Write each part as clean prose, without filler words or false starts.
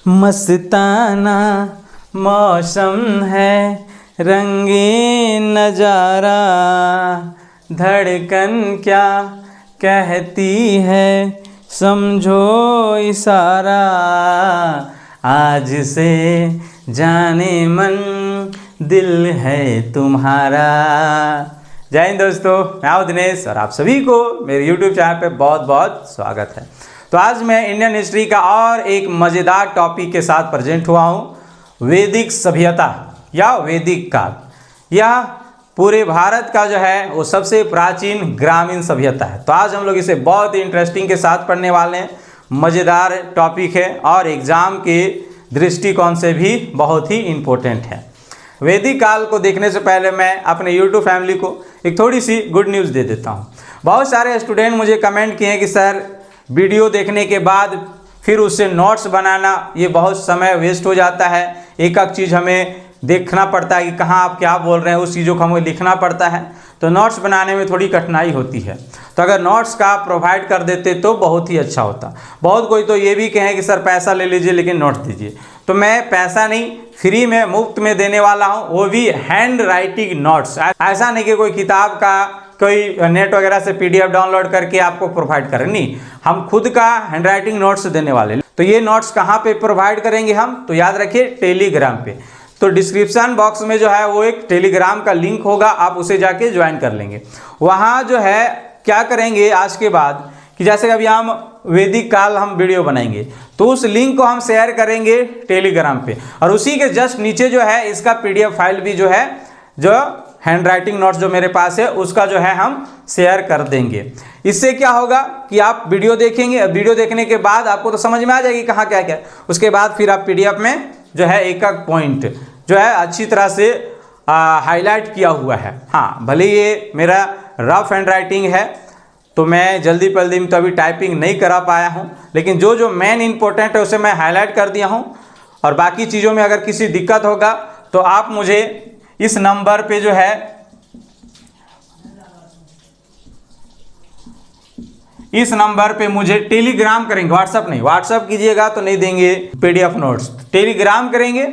मस्ताना मौसम है, रंगीन नजारा, धड़कन क्या कहती है समझो इशारा, आज से जाने मन दिल है तुम्हारा। जय हिंद दोस्तों, मैं हूं दिनेश और आप सभी को मेरे YouTube चैनल पे बहुत बहुत स्वागत है। तो आज मैं इंडियन हिस्ट्री का और एक मज़ेदार टॉपिक के साथ प्रेजेंट हुआ हूँ। वैदिक सभ्यता या वैदिक काल, यह पूरे भारत का जो है वो सबसे प्राचीन ग्रामीण सभ्यता है। तो आज हम लोग इसे बहुत ही इंटरेस्टिंग के साथ पढ़ने वाले हैं। मज़ेदार टॉपिक है और एग्ज़ाम के दृष्टिकोण से भी बहुत ही इम्पोर्टेंट है। वैदिक काल को देखने से पहले मैं अपने YouTube फैमिली को एक थोड़ी सी गुड न्यूज़ दे देता हूँ। बहुत सारे स्टूडेंट मुझे कमेंट किए कि सर वीडियो देखने के बाद फिर उससे नोट्स बनाना ये बहुत समय वेस्ट हो जाता है, एक एक चीज़ हमें देखना पड़ता है कि कहाँ आप क्या बोल रहे हैं, उस चीज़ों को हमें लिखना पड़ता है, तो नोट्स बनाने में थोड़ी कठिनाई होती है। तो अगर नोट्स का आप प्रोवाइड कर देते तो बहुत ही अच्छा होता। बहुत कोई तो ये भी कहें कि सर पैसा ले लीजिए लेकिन नोट्स दीजिए, तो मैं पैसा नहीं, फ्री में मुफ्त में देने वाला हूँ, वो भी हैंड राइटिंग नोट्स। ऐसा नहीं कि कोई किताब का कोई नेट वगैरह से PDF डाउनलोड करके आपको प्रोवाइड करें, नहीं, हम खुद का हैंड राइटिंग नोट्स देने वाले। तो ये नोट्स कहाँ पे प्रोवाइड करेंगे हम, तो याद रखिए टेलीग्राम पे। तो डिस्क्रिप्शन बॉक्स में जो है वो एक टेलीग्राम का लिंक होगा, आप उसे जाके ज्वाइन कर लेंगे। वहाँ जो है क्या करेंगे आज के बाद कि जैसे अभी हम वैदिक काल हम वीडियो बनाएंगे तो उस लिंक को हम शेयर करेंगे टेलीग्राम पे, और उसी के जस्ट नीचे जो है इसका PDF फाइल भी जो है, जो हैंड राइटिंग नोट्स जो मेरे पास है उसका जो है हम शेयर कर देंगे। इससे क्या होगा कि आप वीडियो देखेंगे, वीडियो देखने के बाद आपको तो समझ में आ जाएगी कहाँ क्या क्या, उसके बाद फिर आप PDF में जो है एक एक पॉइंट जो है अच्छी तरह से हाईलाइट किया हुआ है। हाँ, भले ये मेरा रफ हैंड राइटिंग है तो मैं जल्दी में तो अभी टाइपिंग नहीं करा पाया हूँ, लेकिन जो जो मेन इंपॉर्टेंट है उसे मैं हाईलाइट कर दिया हूँ। और बाकी चीज़ों में अगर किसी दिक्कत होगा तो आप मुझे इस नंबर पे जो है, इस नंबर पे मुझे टेलीग्राम करेंगे, व्हाट्सअप नहीं, व्हाट्सअप कीजिएगा तो नहीं देंगे PDF नोट्स, टेलीग्राम करेंगे।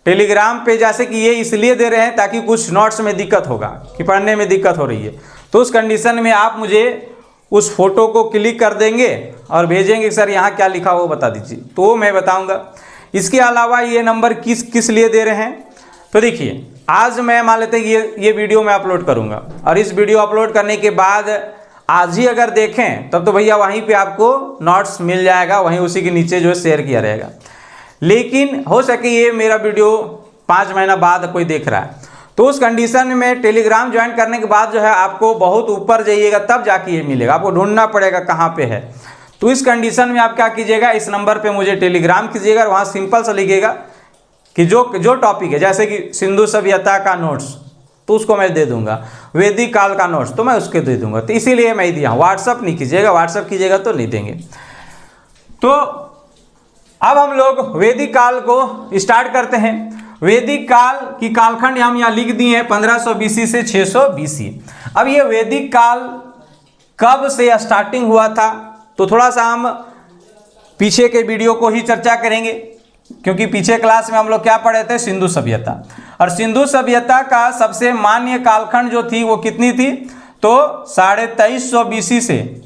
टेलीग्राम पे जैसे कि ये इसलिए दे रहे हैं ताकि कुछ नोट्स में दिक्कत होगा कि पढ़ने में दिक्कत हो रही है, तो उस कंडीशन में आप मुझे उस फोटो को क्लिक कर देंगे और भेजेंगे सर यहाँ क्या लिखा हो बता दीजिए, तो वो मैं बताऊँगा। इसके अलावा ये नंबर किस लिए दे रहे हैं, तो देखिए आज मैं मान लेते हैं कि ये वीडियो मैं अपलोड करूँगा, और इस वीडियो अपलोड करने के बाद आज ही अगर देखें तब तो भैया वहीं पे आपको नोट्स मिल जाएगा, वहीं उसी के नीचे जो है शेयर किया रहेगा। लेकिन हो सके ये मेरा वीडियो 5 महीना बाद कोई देख रहा है, तो उस कंडीशन में टेलीग्राम ज्वाइन करने के बाद जो है आपको बहुत ऊपर जाइएगा तब जाके ये मिलेगा, आपको ढूंढना पड़ेगा कहाँ पे है। तो इस कंडीशन में आप क्या कीजिएगा, इस नंबर पे मुझे टेलीग्राम कीजिएगा, वहाँ सिंपल सा लिखिएगा कि जो टॉपिक है, जैसे कि सिंधु सभ्यता का नोट्स तो उसको मैं दे दूंगा, वैदिक काल का नोट्स तो मैं उसके दे दूंगा, तो इसीलिए मैं दिया हूँ। व्हाट्सअप नहीं कीजिएगा, व्हाट्सअप कीजिएगा तो नहीं देंगे। तो अब हम लोग वैदिक काल को स्टार्ट करते हैं। वैदिक काल की कालखंड हम यहाँ लिख दिए हैं 1500 BC से 600 BC। अब ये वैदिक काल कब से स्टार्टिंग हुआ था, तो थोड़ा सा हम पीछे के वीडियो को ही चर्चा करेंगे, क्योंकि पीछे क्लास में हम लोग क्या पढ़े थे, सिंधु सभ्यता। और सिंधु सभ्यता का सबसे मान्य कालखंड जो थी वो कितनी थी, तो 2350 BC से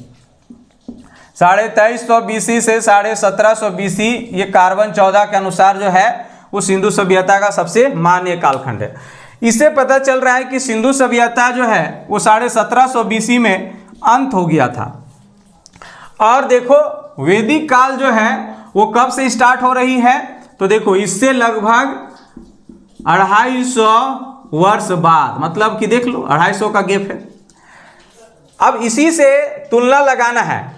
1750 BC, ये कार्बन 14 के अनुसार जो है वो सिंधु सभ्यता का सबसे मान्य कालखंड है। इससे पता चल रहा है कि सिंधु सभ्यता जो है वो 1750 BC में अंत हो गया था। और देखो वैदिक काल जो है वो कब से स्टार्ट हो रही है, तो देखो इससे लगभग 250 वर्ष बाद, मतलब कि देख लो 250 का गैप है। अब इसी से तुलना लगाना है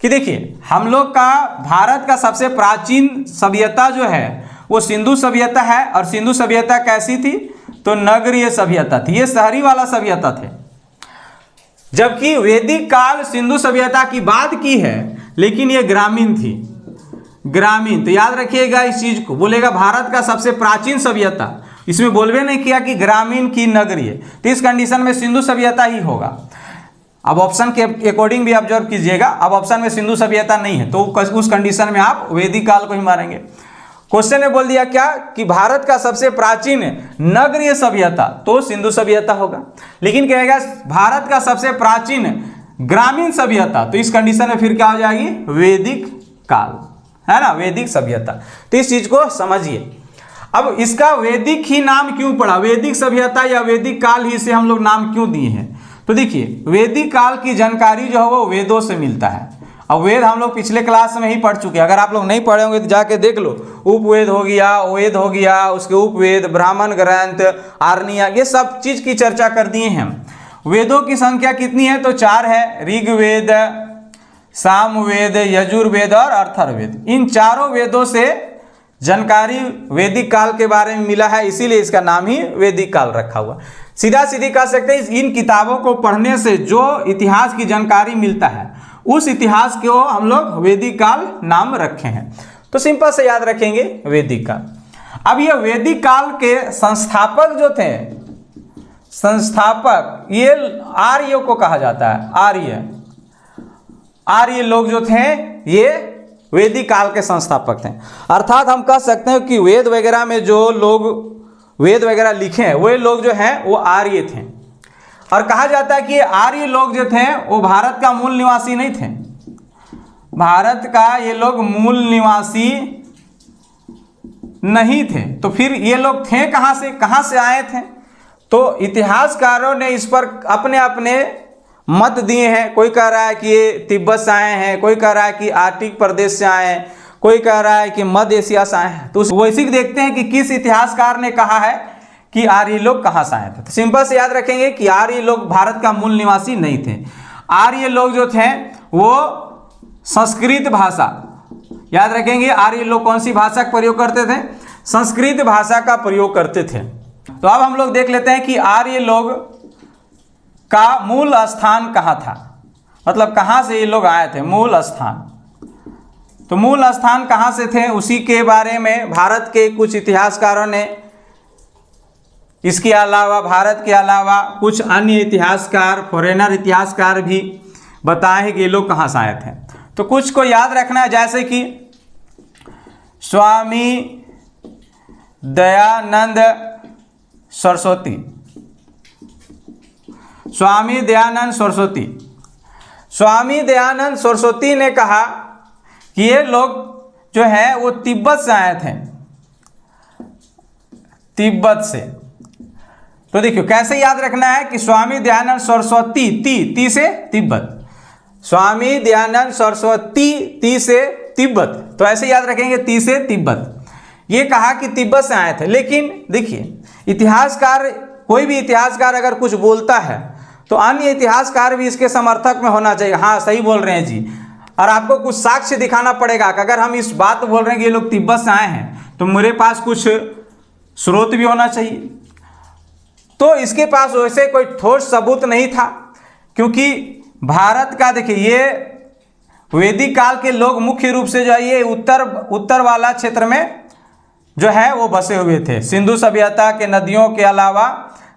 कि देखिए हम लोग का भारत का सबसे प्राचीन सभ्यता जो है वो सिंधु सभ्यता है, और सिंधु सभ्यता कैसी थी, तो नगरीय सभ्यता थी, ये शहरी वाला सभ्यता थे। जबकि वैदिक काल सिंधु सभ्यता की बात की है लेकिन ये ग्रामीण थी, ग्रामीण। तो याद रखिएगा इस चीज को, बोलेगा भारत का सबसे प्राचीन सभ्यता, इसमें बोलबे नहीं किया कि ग्रामीण की नगरीय, तो इस कंडीशन में सिंधु सभ्यता ही होगा। अब ऑप्शन के अकॉर्डिंग भी ऑब्जर्व कीजिएगा, अब ऑप्शन में सिंधु सभ्यता नहीं है तो उस कंडीशन में आप वैदिक काल को ही मारेंगे। क्वेश्चन ने बोल दिया क्या कि भारत का सबसे प्राचीन नगरीय सभ्यता, तो सिंधु सभ्यता होगा। लेकिन कहेगा भारत का सबसे प्राचीन ग्रामीण सभ्यता, तो इस कंडीशन में फिर क्या हो जाएगी, वैदिक काल, है ना, वैदिक सभ्यता। तो इस चीज को समझिए। अब इसका वैदिक ही नाम क्यों पड़ा, वैदिक सभ्यता या वैदिक काल ही से हम लोग नाम क्यों दिए हैं? तो देखिए, वैदिक काल की जानकारी जो है वो वेदों से मिलता है। अब वेद हम लोग पिछले क्लास में ही पढ़ चुके हैं, अगर आप लोग नहीं पढ़े होंगे तो जाके देख लो। उपवेद हो गया, वेद हो गया, उसके उपवेद, ब्राह्मण ग्रंथ, आर्निया, ये सब चीज की चर्चा कर दिए हैं हम। वेदों की संख्या कितनी है, तो 4 है, ऋग्वेद, सामवेद, यजुर्वेद और अथर्ववेद। इन चारों वेदों से जानकारी वैदिक काल के बारे में मिला है, इसीलिए इसका नाम ही वैदिक काल रखा हुआ। सीधा सीधी कह सकते हैं इन किताबों को पढ़ने से जो इतिहास की जानकारी मिलता है, उस इतिहास को हम लोग वैदिक काल नाम रखे हैं। तो सिंपल से याद रखेंगे वैदिक काल। अब ये वैदिक काल के संस्थापक जो थे, संस्थापक ये आर्य को कहा जाता है। आर्य लोग जो थे ये वैदिक काल के संस्थापक थे। अर्थात हम कह सकते हैं कि वेद वगैरह में जो लोग वेद वगैरह लिखे हैं वे लोग जो हैं वो आर्य थे। और कहा जाता है कि ये आर्य लोग जो थे वो भारत का मूल निवासी नहीं थे। भारत का ये लोग मूल निवासी नहीं थे। तो फिर ये लोग थे कहाँ से आए थे? तो इतिहासकारों ने इस पर अपने अपने मत दिए हैं। कोई कह रहा है कि ये तिब्बत से आए हैं, कोई कह रहा है कि आर्टिक प्रदेश से आए हैं, कोई कह रहा है कि मध्य एशिया से आए हैं। तो वैसे देखते हैं कि किस इतिहासकार ने कहा है कि आर्य लोग कहाँ से आए थे। तो सिंपल से याद रखेंगे कि आर्य लोग भारत का मूल निवासी नहीं थे। आर्य लोग जो थे वो संस्कृत भाषा, याद रखेंगे आर्य लोग कौन सी भाषा का प्रयोग करते थे? संस्कृत भाषा का प्रयोग करते थे। तो अब हम लोग देख लेते हैं कि आर्य लोग का मूल स्थान कहाँ था, मतलब कहाँ से ये लोग आए थे, मूल स्थान। तो मूल स्थान कहाँ से थे उसी के बारे में भारत के कुछ इतिहासकारों ने, इसके अलावा भारत के अलावा कुछ अन्य इतिहासकार, फॉरेनर इतिहासकार भी बताए हैं कि ये लोग कहाँ से आए थे। तो कुछ को याद रखना है, जैसे कि स्वामी दयानंद सरस्वती, स्वामी दयानंद सरस्वती, स्वामी दयानंद सरस्वती ने कहा कि ये लोग जो है वो तिब्बत से आए थे, तिब्बत से। तो देखिए कैसे याद रखना है कि स्वामी दयानंद सरस्वती, ती से तिब्बत, स्वामी दयानंद सरस्वती ती से तिब्बत। तो ऐसे याद रखेंगे ती से तिब्बत। ये कहा कि तिब्बत से आए थे। लेकिन देखिए इतिहासकार, कोई भी इतिहासकार अगर कुछ बोलता है तो अन्य इतिहासकार भी इसके समर्थक में होना चाहिए, हाँ सही बोल रहे हैं जी। और आपको कुछ साक्ष्य दिखाना पड़ेगा कि अगर हम इस बात बोल रहे हैं कि ये लोग तिब्बत से आए हैं तो मेरे पास कुछ स्रोत भी होना चाहिए। तो इसके पास वैसे कोई ठोस सबूत नहीं था, क्योंकि भारत का देखिए ये वैदिक काल के लोग मुख्य रूप से जो है ये उत्तर वाला क्षेत्र में जो है वो बसे हुए थे। सिंधु सभ्यता के नदियों के अलावा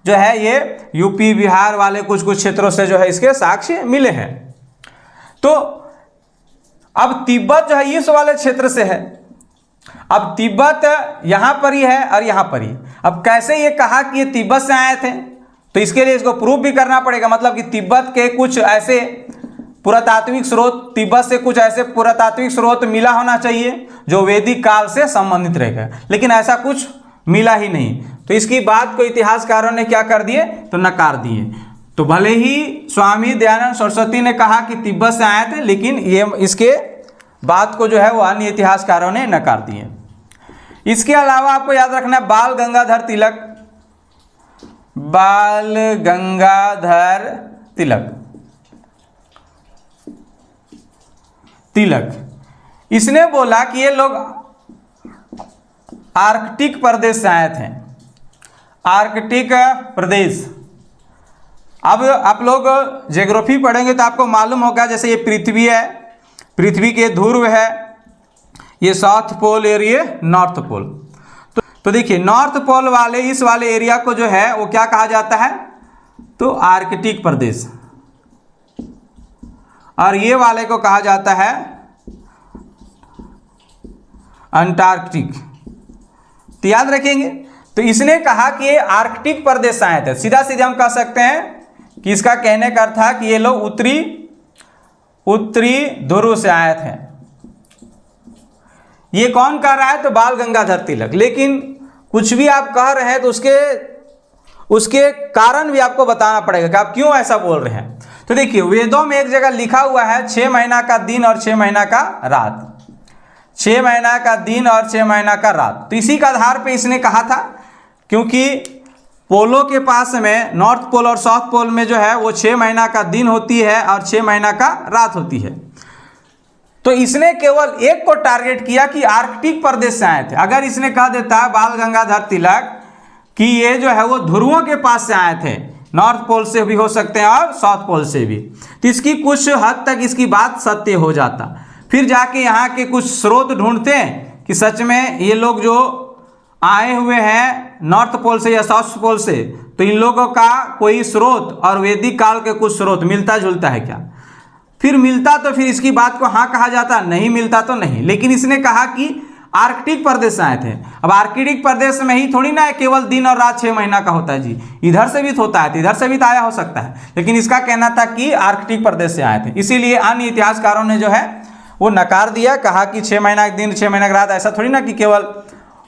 जो है ये यूपी बिहार वाले कुछ क्षेत्रों से जो है इसके साक्ष्य मिले हैं। तो अब तिब्बत जो है इस वाले क्षेत्र से है। अब तिब्बत यहाँ पर ही है और यहाँ पर ही। अब कैसे ये कहा कि ये तिब्बत से आए थे? तो इसके लिए इसको प्रूफ भी करना पड़ेगा, मतलब कि तिब्बत के कुछ ऐसे पुरातात्विक स्रोत, तिब्बत से कुछ ऐसे पुरातात्विक स्रोत मिला होना चाहिए जो वैदिक काल से संबंधित रहेगा। लेकिन ऐसा कुछ मिला ही नहीं। तो इसकी बात को इतिहासकारों ने क्या कर दिए? तो नकार दिए। तो भले ही स्वामी दयानंद सरस्वती ने कहा कि तिब्बत से आए थे, लेकिन ये इसके बात को जो है वो अन्य इतिहासकारों ने नकार दिए। इसके अलावा आपको याद रखना है बाल गंगाधर तिलक, बाल गंगाधर तिलक, इसने बोला कि ये लोग आर्कटिक प्रदेश से आए थे, आर्कटिक प्रदेश। अब आप लोग ज्योग्राफी पढ़ेंगे तो आपको मालूम होगा, जैसे ये पृथ्वी है, पृथ्वी के ध्रुव है, ये साउथ पोल और ये नॉर्थ पोल। तो देखिए नॉर्थ पोल वाले इस वाले एरिया को जो है वो क्या कहा जाता है? तो आर्कटिक प्रदेश। और ये वाले को कहा जाता है अंटार्कटिक। तो याद रखेंगे। तो इसने कहा कि ये आर्कटिक प्रदेश से आए थे। सीधा सीधा हम कह सकते हैं कि इसका कहने का अर्थ था कि ये लोग उत्तरी ध्रुव से आए थे। ये कौन कह रहा है? तो बाल गंगाधर तिलक। लेकिन कुछ भी आप कह रहे हैं तो उसके कारण भी आपको बताना पड़ेगा कि आप क्यों ऐसा बोल रहे हैं। तो देखिए, वेदों में एक जगह लिखा हुआ है 6 महीना का दिन और 6 महीना का रात, 6 महीना का दिन और 6 महीना का रात। तो इसी के आधार पे इसने कहा था, क्योंकि पोलो के पास में नॉर्थ पोल और साउथ पोल में जो है वो 6 महीना का दिन होती है और 6 महीना का रात होती है। तो इसने केवल एक को टारगेट किया कि आर्कटिक प्रदेश से आए थे। अगर इसने कह देता बाल गंगाधर तिलक कि ये जो है वो ध्रुवों के पास से आए थे, नॉर्थ पोल से भी हो सकते हैं और साउथ पोल से भी, तो इसकी कुछ हद तक इसकी बात सत्य हो जाता। फिर जाके यहाँ के कुछ स्रोत ढूंढते हैं कि सच में ये लोग जो आए हुए हैं नॉर्थ पोल से या साउथ पोल से, तो इन लोगों का कोई स्रोत और वैदिक काल के कुछ स्रोत मिलता जुलता है क्या? फिर मिलता तो फिर इसकी बात को हाँ कहा जाता, नहीं मिलता तो नहीं। लेकिन इसने कहा कि आर्कटिक प्रदेश से आए थे। अब आर्कटिक प्रदेश में ही थोड़ी ना है केवल दिन और रात 6 महीना का होता है जी, इधर से भी होता है, तो इधर से भी तो आया हो सकता है। लेकिन इसका कहना था कि आर्कटिक प्रदेश से आए थे। इसीलिए अन्य इतिहासकारों ने जो है वो नकार दिया, कहा कि 6 महीना का दिन 6 महीना की रात। ऐसा थोड़ी ना कि केवल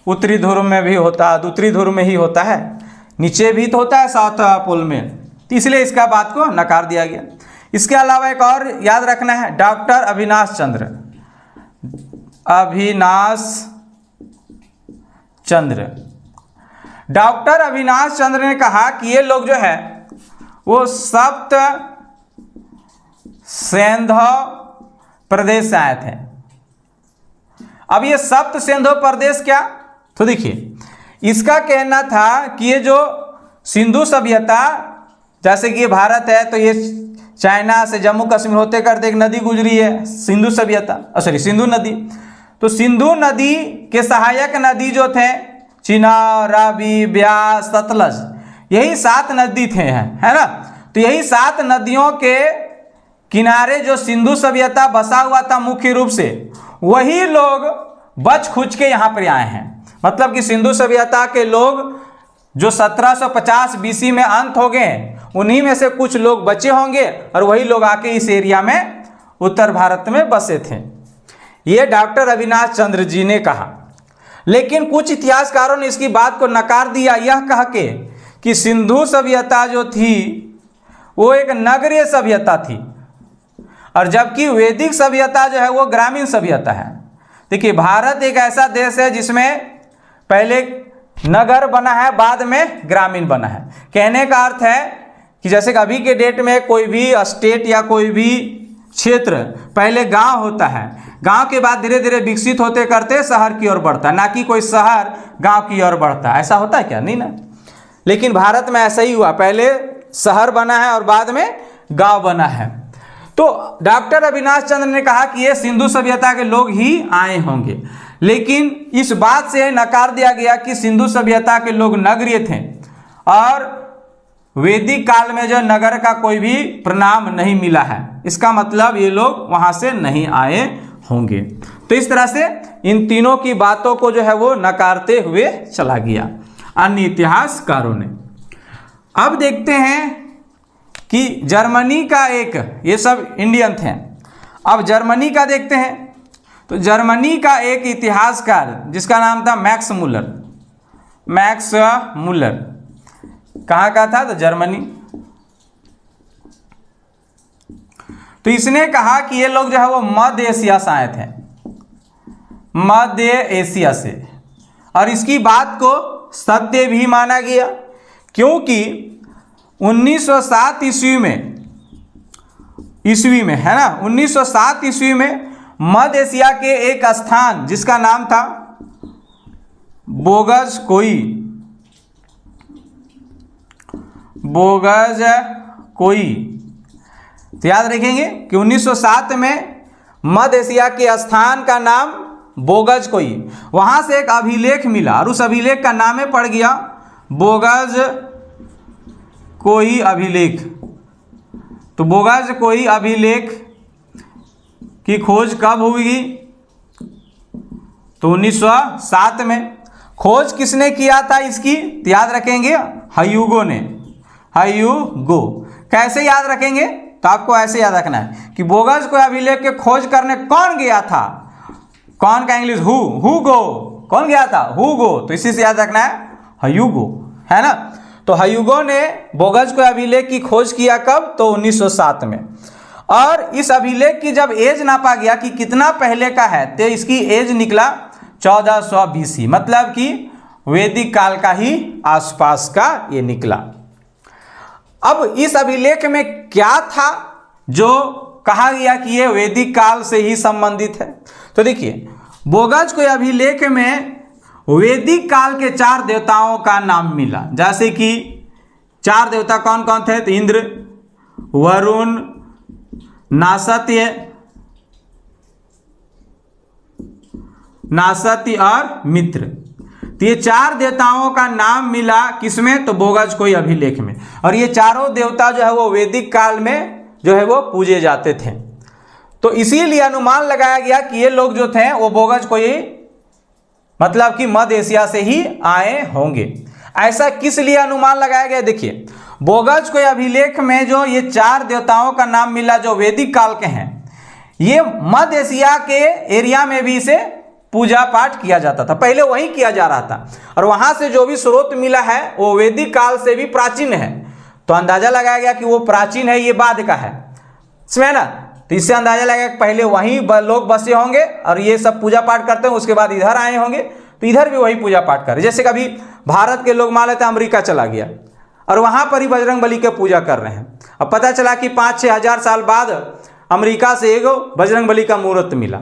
उत्तरी ध्रुव में भी होता है, उत्तरी ध्रुव में ही होता है, नीचे भी तो होता है साउथ पोल में। तो इसलिए इसका बात को नकार दिया गया। इसके अलावा एक और याद रखना है, डॉक्टर अविनाश चंद्र डॉक्टर अविनाश चंद्र ने कहा कि ये लोग जो है वो सप्त सिंधु प्रदेश से आए थे। अब ये सप्त सिंधु प्रदेश क्या? तो देखिए, इसका कहना था कि ये जो सिंधु सभ्यता, जैसे कि ये भारत है तो ये चाइना से जम्मू कश्मीर होते करते एक नदी गुजरी है सिंधु सभ्यता, सिंधु नदी। तो सिंधु नदी के सहायक नदी जो थे चिनाब, रावी, ब्यास, सतलज, यही 7 नदी थे, है ना। तो यही 7 नदियों के किनारे जो सिंधु सभ्यता बसा हुआ था मुख्य रूप से, वही लोग बच खुच के यहाँ पर आए हैं। मतलब कि सिंधु सभ्यता के लोग जो 1750 बीसी में अंत हो गए, उन्हीं में से कुछ लोग बचे होंगे और वही लोग आके इस एरिया में उत्तर भारत में बसे थे। ये डॉक्टर अविनाश चंद्र जी ने कहा। लेकिन कुछ इतिहासकारों ने इसकी बात को नकार दिया, यह कह के कि सिंधु सभ्यता जो थी वो एक नगरीय सभ्यता थी, और जबकि वैदिक सभ्यता जो है वो ग्रामीण सभ्यता है। देखिए, भारत एक ऐसा देश है जिसमें पहले नगर बना है, बाद में ग्रामीण बना है। कहने का अर्थ है कि जैसे कि अभी के डेट में कोई भी स्टेट या कोई भी क्षेत्र पहले गांव होता है, गांव के बाद धीरे धीरे विकसित होते करते शहर की ओर बढ़ता है, ना कि कोई शहर गांव की ओर बढ़ता है। ऐसा होता है क्या? नहीं ना। लेकिन भारत में ऐसा ही हुआ, पहले शहर बना है और बाद में गांव बना है। तो डॉक्टर अविनाश चंद्र ने कहा कि ये सिंधु सभ्यता के लोग ही आए होंगे। लेकिन इस बात से नकार दिया गया कि सिंधु सभ्यता के लोग नगरीय थे, और वैदिक काल में जो नगर का कोई भी प्रनाम नहीं मिला है, इसका मतलब ये लोग वहां से नहीं आए होंगे। तो इस तरह से इन तीनों की बातों को जो है वो नकारते हुए चला गया अन्य इतिहासकारों ने। अब देखते हैं कि जर्मनी का एक, ये सब इंडियन थे, अब जर्मनी का देखते हैं। तो जर्मनी का एक इतिहासकार जिसका नाम था मैक्स मुलर, कहाँ का था? तो जर्मनी। तो इसने कहा कि ये लोग जो है वो मध्य एशिया से आए थे, मध्य एशिया से, और इसकी बात को सत्य भी माना गया, क्योंकि 1907 ईस्वी में है ना, 1907 ईस्वी में मध्य एशिया के एक स्थान जिसका नाम था बोगज कोई, तो याद रखेंगे कि 1907 में मध्य एशिया के स्थान का नाम बोगज कोई, वहां से एक अभिलेख मिला और उस अभिलेख का नाम है पड़ गया बोगज कोई अभिलेख। तो बोगज कोई अभिलेख की खोज कब हुई? तो 1907 में। खोज किसने किया था इसकी? याद रखेंगे ह्यूगो ने, ह्यूगो। कैसे याद रखेंगे? तो आपको ऐसे याद रखना है कि बोगस को अभिलेख के खोज करने कौन गया था? कौन का इंग्लिश? हुगो। कौन गया था? हुगो। तो इसी से याद रखना है ह्यूगो, है ना। तो ह्यूगो ने बोगस को अभिलेख की खोज किया कब? तो 1907 में। और इस अभिलेख की जब एज नापा गया कि कितना पहले का है, तो इसकी एज निकला 1400 BC, मतलब कि वैदिक काल का ही आसपास का ये निकला। अब इस अभिलेख में क्या था जो कहा गया कि ये वैदिक काल से ही संबंधित है? तो देखिए, बोगस को अभिलेख में वैदिक काल के 4 देवताओं का नाम मिला। जैसे कि 4 देवता कौन कौन थे? तो इंद्र, वरुण, नासत्य और मित्र। तो ये 4 देवताओं का नाम मिला किसमें? तो बोगस को अभिलेख में। और ये चारों देवता जो है वो वैदिक काल में जो है वो पूजे जाते थे। तो इसीलिए अनुमान लगाया गया कि ये लोग जो थे वो बोगस को मतलब कि मध्य एशिया से ही आए होंगे। ऐसा किस लिए अनुमान लगाया गया? देखिए, बोगस को अभिलेख में जो ये 4 देवताओं का नाम मिला जो वैदिक काल के हैं, ये मध्य एशिया के एरिया में भी इसे पूजा पाठ किया जाता था। पहले वही किया जा रहा था और वहां से जो भी स्रोत मिला है वो वैदिक काल से भी प्राचीन है। तो अंदाजा लगाया गया कि वो प्राचीन है, ये बाद का है, समझे ना। तो इससे अंदाजा लगाया कि पहले वहीं लोग बसे होंगे और ये सब पूजा पाठ करते हैं, उसके बाद इधर आए होंगे तो इधर भी वही पूजा पाठ कर रहे। जैसे कभी भारत के लोग मान लेते हैं अमेरिका चला गया और वहां पर ही बजरंग बली की पूजा कर रहे हैं। अब पता चला कि 5-6 हजार साल बाद अमेरिका से एक बजरंग बली का मूर्त मिला,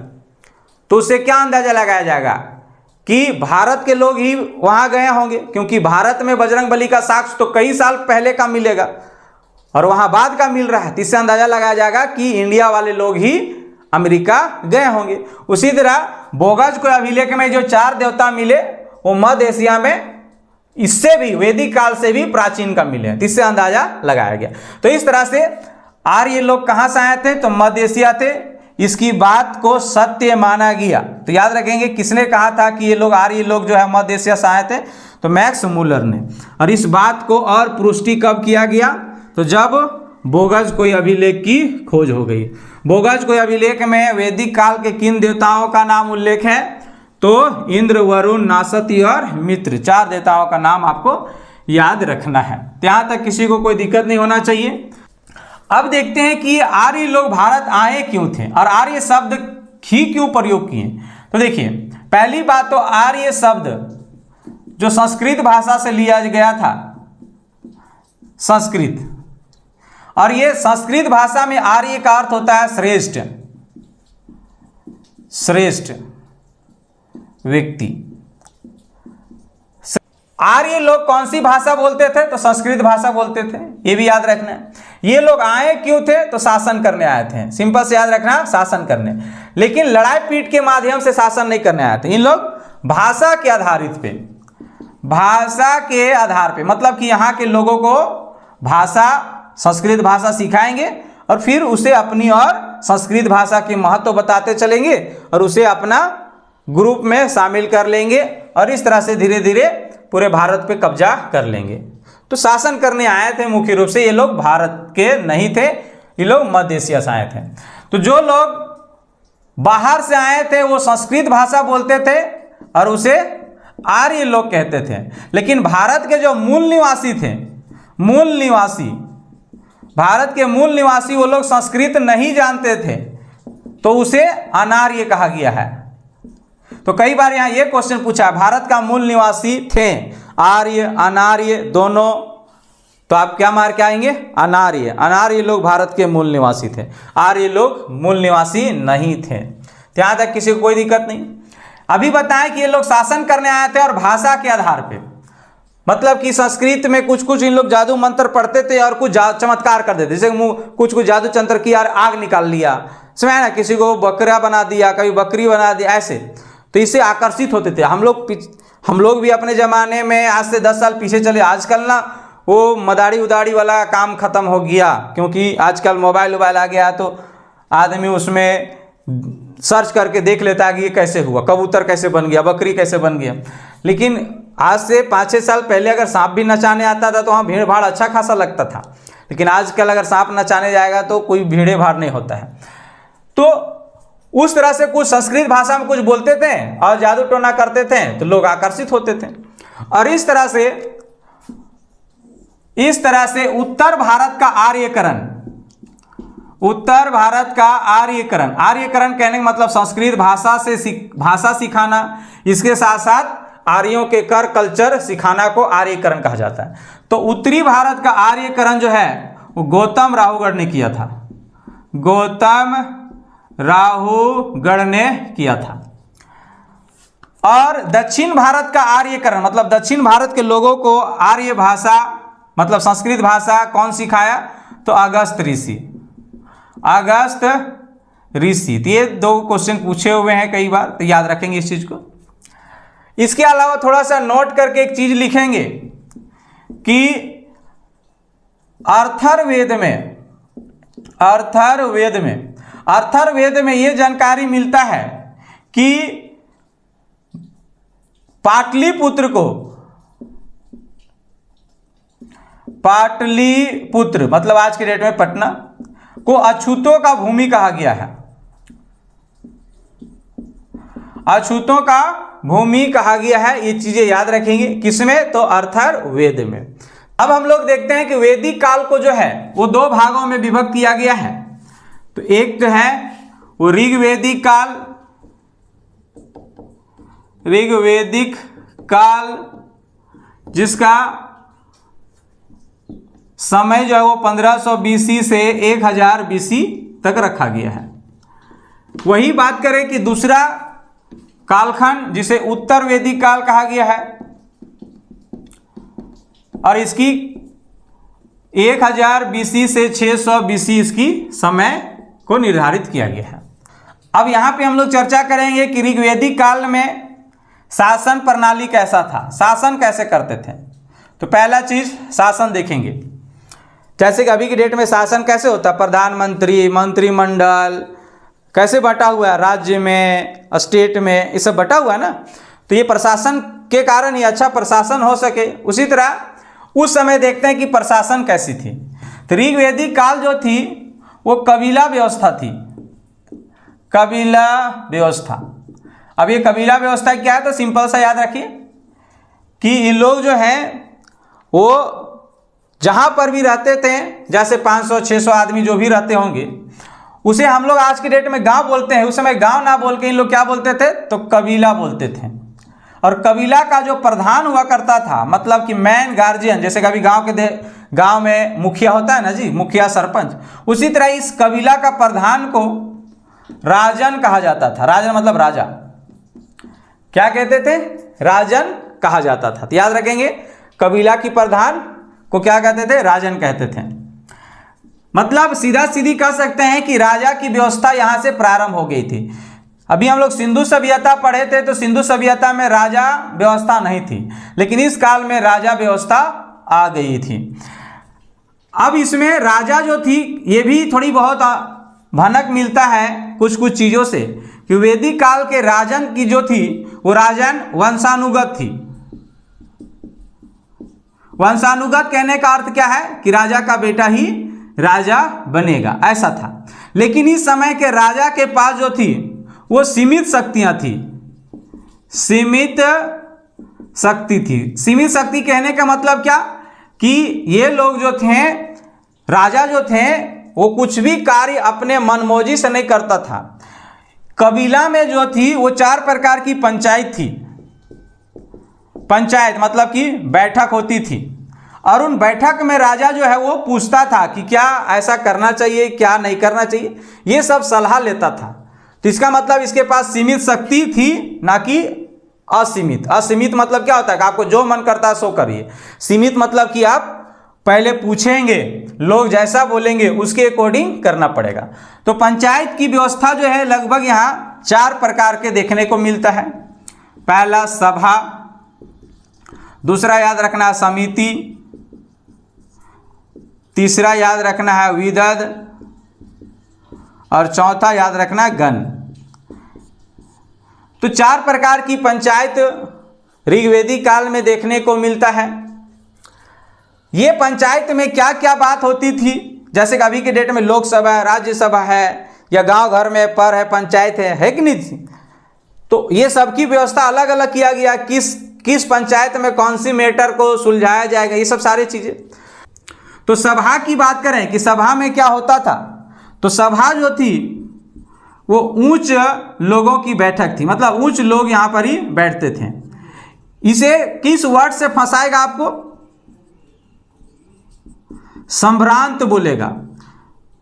तो उससे क्या अंदाजा लगाया जाएगा कि भारत के लोग ही वहां गए होंगे, क्योंकि भारत में बजरंग बली का साक्ष्य तो कई साल पहले का मिलेगा और वहां बाद का मिल रहा है। तो इससे अंदाजा लगाया जाएगा कि इंडिया वाले लोग ही अमेरिका गए होंगे। उसी तरह बोगस को अभिलेख में जो 4 देवता मिले वो मध्य एशिया में इससे भी वैदिक काल से भी प्राचीन का मिले, इससे अंदाजा लगाया गया। तो इस तरह से आर्य लोग कहां से आए थे? तो मध्य एशिया थे। इसकी बात को सत्य माना गया। तो याद रखेंगे किसने कहा था कि ये लोग आर्य लोग जो है मध्य एशिया से आए थे? तो मैक्स मुलर ने। और इस बात को और पुष्टि कब किया गया? तो जब बोगस को अभिलेख की खोज हो गई। बोगस को अभिलेख में वैदिक काल के किन देवताओं का नाम उल्लेख है? तो इंद्र, वरुण, नासती और मित्र, 4 देवताओं का नाम आपको याद रखना है। यहां तक किसी को कोई दिक्कत नहीं होना चाहिए। अब देखते हैं कि आर्य लोग भारत आए क्यों थे और आर्य शब्द ही क्यों प्रयोग किए। तो देखिए, पहली बात तो आर्य शब्द जो संस्कृत भाषा से लिया गया था, संस्कृत, और ये संस्कृत भाषा में आर्य का अर्थ होता है श्रेष्ठ, श्रेष्ठ व्यक्ति। आर्य लोग कौन सी भाषा बोलते थे? तो संस्कृत भाषा बोलते थे, ये भी याद रखना है। ये लोग आए क्यों थे? तो शासन करने आए थे। सिंपल से याद रखना, शासन करने। लेकिन लड़ाई पीट के माध्यम से शासन नहीं करने आए थे। इन लोग भाषा के आधारित पे, भाषा के आधार पे, मतलब कि यहाँ के लोगों को भाषा, संस्कृत भाषा सिखाएंगे और फिर उसे अपनी और संस्कृत भाषा के महत्व बताते चलेंगे और उसे अपना ग्रुप में शामिल कर लेंगे और इस तरह से धीरे धीरे पूरे भारत पे कब्जा कर लेंगे। तो शासन करने आए थे मुख्य रूप से। ये लोग भारत के नहीं थे, ये लोग मध्य एशिया से आए थे। तो जो लोग बाहर से आए थे वो संस्कृत भाषा बोलते थे और उसे आर्य लोग कहते थे। लेकिन भारत के जो मूल निवासी थे, मूल निवासी, भारत के मूल निवासी, वो लोग संस्कृत नहीं जानते थे, तो उसे अनार्य कहा गया है। तो कई बार यहाँ ये क्वेश्चन पूछा है, भारत का मूल निवासी थे आर्य अनार्य दोनों, तो आप क्या मार के आएंगे? अनार्य। अनार्य लोग भारत के मूल निवासी थे, आर्य लोग मूल निवासी नहीं थे। तो यहाँ तक किसी को कोई दिक्कत नहीं। अभी बताएं कि ये लोग शासन करने आए थे और भाषा के आधार पे, मतलब कि संस्कृत में कुछ कुछ इन लोग जादू मंत्र पढ़ते थे और कुछ चमत्कार कर देते, जैसे कुछ कुछ जादू चंत्र की यार आग निकाल लिया, समझ ना, किसी को बकरा बना दिया, कभी बकरी बना दिया, ऐसे। तो इससे आकर्षित होते थे। हम लोग भी अपने ज़माने में आज से 10 साल पीछे चले। आजकल ना वो मदारी उदारी वाला काम खत्म हो गया, क्योंकि आजकल मोबाइल आ गया तो आदमी उसमें सर्च करके देख लेता है कि ये कैसे हुआ, कबूतर कैसे बन गया, बकरी कैसे बन गया। लेकिन आज से 5-6 साल पहले अगर सांप भी नचाने आता था तो वहाँ भीड़ भाड़ अच्छा खासा लगता था, लेकिन आजकल अगर सांप नचाने जाएगा तो कोई भीड़ भाड़ नहीं होता है। तो उस तरह से कुछ संस्कृत भाषा में कुछ बोलते थे और जादू टोना करते थे तो लोग आकर्षित होते थे। और इस तरह से उत्तर भारत का आर्यकरण, उत्तर भारत का आर्यकरण, आर्यकरण कहने का मतलब संस्कृत भाषा सिखाना, इसके साथ साथ आर्यों के कर कल्चर सिखाना को आर्यकरण कहा जाता है। तो उत्तरी भारत का आर्यकरण जो है वो गौतम राहुगढ़ ने किया था, गौतम राहुगढ़ ने किया था। और दक्षिण भारत का आर्यकरण मतलब दक्षिण भारत के लोगों को आर्य भाषा मतलब संस्कृत भाषा कौन सिखाया, तो अगस्त ऋषि, अगस्त ऋषि। तो ये 2 क्वेश्चन पूछे हुए हैं कई बार, तो याद रखेंगे इस चीज को। इसके अलावा थोड़ा सा नोट करके एक चीज लिखेंगे कि अर्थर्वेद में ये जानकारी मिलता है कि पाटलिपुत्र मतलब आज के डेट में पटना को अछूतों का भूमि कहा गया है, अछूतों का भूमि कहा गया है। ये चीजें याद रखेंगे किसमें, तो अर्थर्वेद में। अब हम लोग देखते हैं कि वैदिक काल को जो है वो 2 भागों में विभक्त किया गया है। तो एक जो है वो ऋग्वैदिक काल जिसका समय जो है वो 1500 BC से 1000 BC तक रखा गया है। वही बात करें कि दूसरा कालखंड जिसे उत्तर वैदिक काल कहा गया है और इसकी 1000 BC से 600 BC इसकी समय को निर्धारित किया गया है। अब यहाँ पे हम लोग चर्चा करेंगे कि ऋग्वैदिक काल में शासन प्रणाली कैसा था, शासन कैसे करते थे। तो पहला चीज शासन देखेंगे, जैसे कि अभी की डेट में शासन कैसे होता है, प्रधानमंत्री, मंत्रिमंडल कैसे बटा हुआ है, राज्य में, स्टेट में, ये सब बटा हुआ है ना। तो ये प्रशासन के कारण ही अच्छा प्रशासन हो सके। उसी तरह उस समय देखते हैं कि प्रशासन कैसी थी। तो ऋग्वैदिक काल जो थी वो कबीला व्यवस्था थी, कबीला व्यवस्था। अब ये कबीला व्यवस्था क्या है, तो सिंपल सा याद रखिए कि ये लोग जो हैं वो जहाँ पर भी रहते थे, जैसे 500-600 आदमी जो भी रहते होंगे, उसे हम लोग आज की डेट में गांव बोलते हैं। उस समय गांव ना बोल के इन लोग क्या बोलते थे, तो कबीला बोलते थे। और कबीला का जो प्रधान हुआ करता था, मतलब कि मैन गार्जियन, जैसे कभी गांव में मुखिया होता है ना जी, मुखिया सरपंच, उसी तरह इस कबीला का प्रधान को राजन कहा जाता था। राजन मतलब राजा, क्या कहते थे, राजन कहा जाता था। तो याद रखेंगे कबीला की प्रधान को क्या कहते थे, राजन कहते थे। मतलब सीधा सीधी कह सकते हैं कि राजा की व्यवस्था यहां से प्रारंभ हो गई थी। अभी हम लोग सिंधु सभ्यता पढ़े थे, तो सिंधु सभ्यता में राजा व्यवस्था नहीं थी, लेकिन इस काल में राजा व्यवस्था आ गई थी। अब इसमें राजा जो थी ये भी थोड़ी बहुत भनक मिलता है कुछ कुछ चीजों से, कि वैदिक काल के राजन की जो थी वो राजन वंशानुगत थी। वंशानुगत कहने का अर्थ क्या है, कि राजा का बेटा ही राजा बनेगा, ऐसा था। लेकिन इस समय के राजा के पास जो थी वो सीमित शक्तियां थी, सीमित शक्ति थी। सीमित शक्ति कहने का मतलब क्या, कि ये लोग जो थे, राजा जो थे, वो कुछ भी कार्य अपने मनमौजी से नहीं करता था। कबीला में जो थी वो 4 प्रकार की पंचायत थी। पंचायत मतलब कि बैठक होती थी, और उन बैठक में राजा जो है वो पूछता था कि क्या ऐसा करना चाहिए, क्या नहीं करना चाहिए, ये सब सलाह लेता था। तो इसका मतलब इसके पास सीमित शक्ति थी, ना कि असीमित। असीमित मतलब क्या होता है कि आपको जो मन करता है सो करिए। सीमित मतलब कि आप पहले पूछेंगे, लोग जैसा बोलेंगे उसके अकॉर्डिंग करना पड़ेगा। तो पंचायत की व्यवस्था जो है लगभग यहाँ 4 प्रकार के देखने को मिलता है। पहला सभा, दूसरा याद रखना है समिति, तीसरा याद रखना है विदद, और चौथा याद रखना है गण। तो 4 प्रकार की पंचायत ऋग्वेदिक काल में देखने को मिलता है। ये पंचायत में क्या क्या बात होती थी, जैसे कि अभी के डेट में लोकसभा है, राज्यसभा है, या गांव घर में पर है, पंचायत है कि नहीं थी। तो ये सब की व्यवस्था अलग अलग किया गया, किस पंचायत में कौन सी मैटर को सुलझाया जाएगा, ये सब सारी चीजें। तो सभा की बात करें कि सभा में क्या होता था, तो सभा जो थी वो उच्च लोगों की बैठक थी, मतलब उच्च लोग यहां पर ही बैठते थे। इसे किस वर्ड से फंसाएगा आपको, संभ्रांत बोलेगा,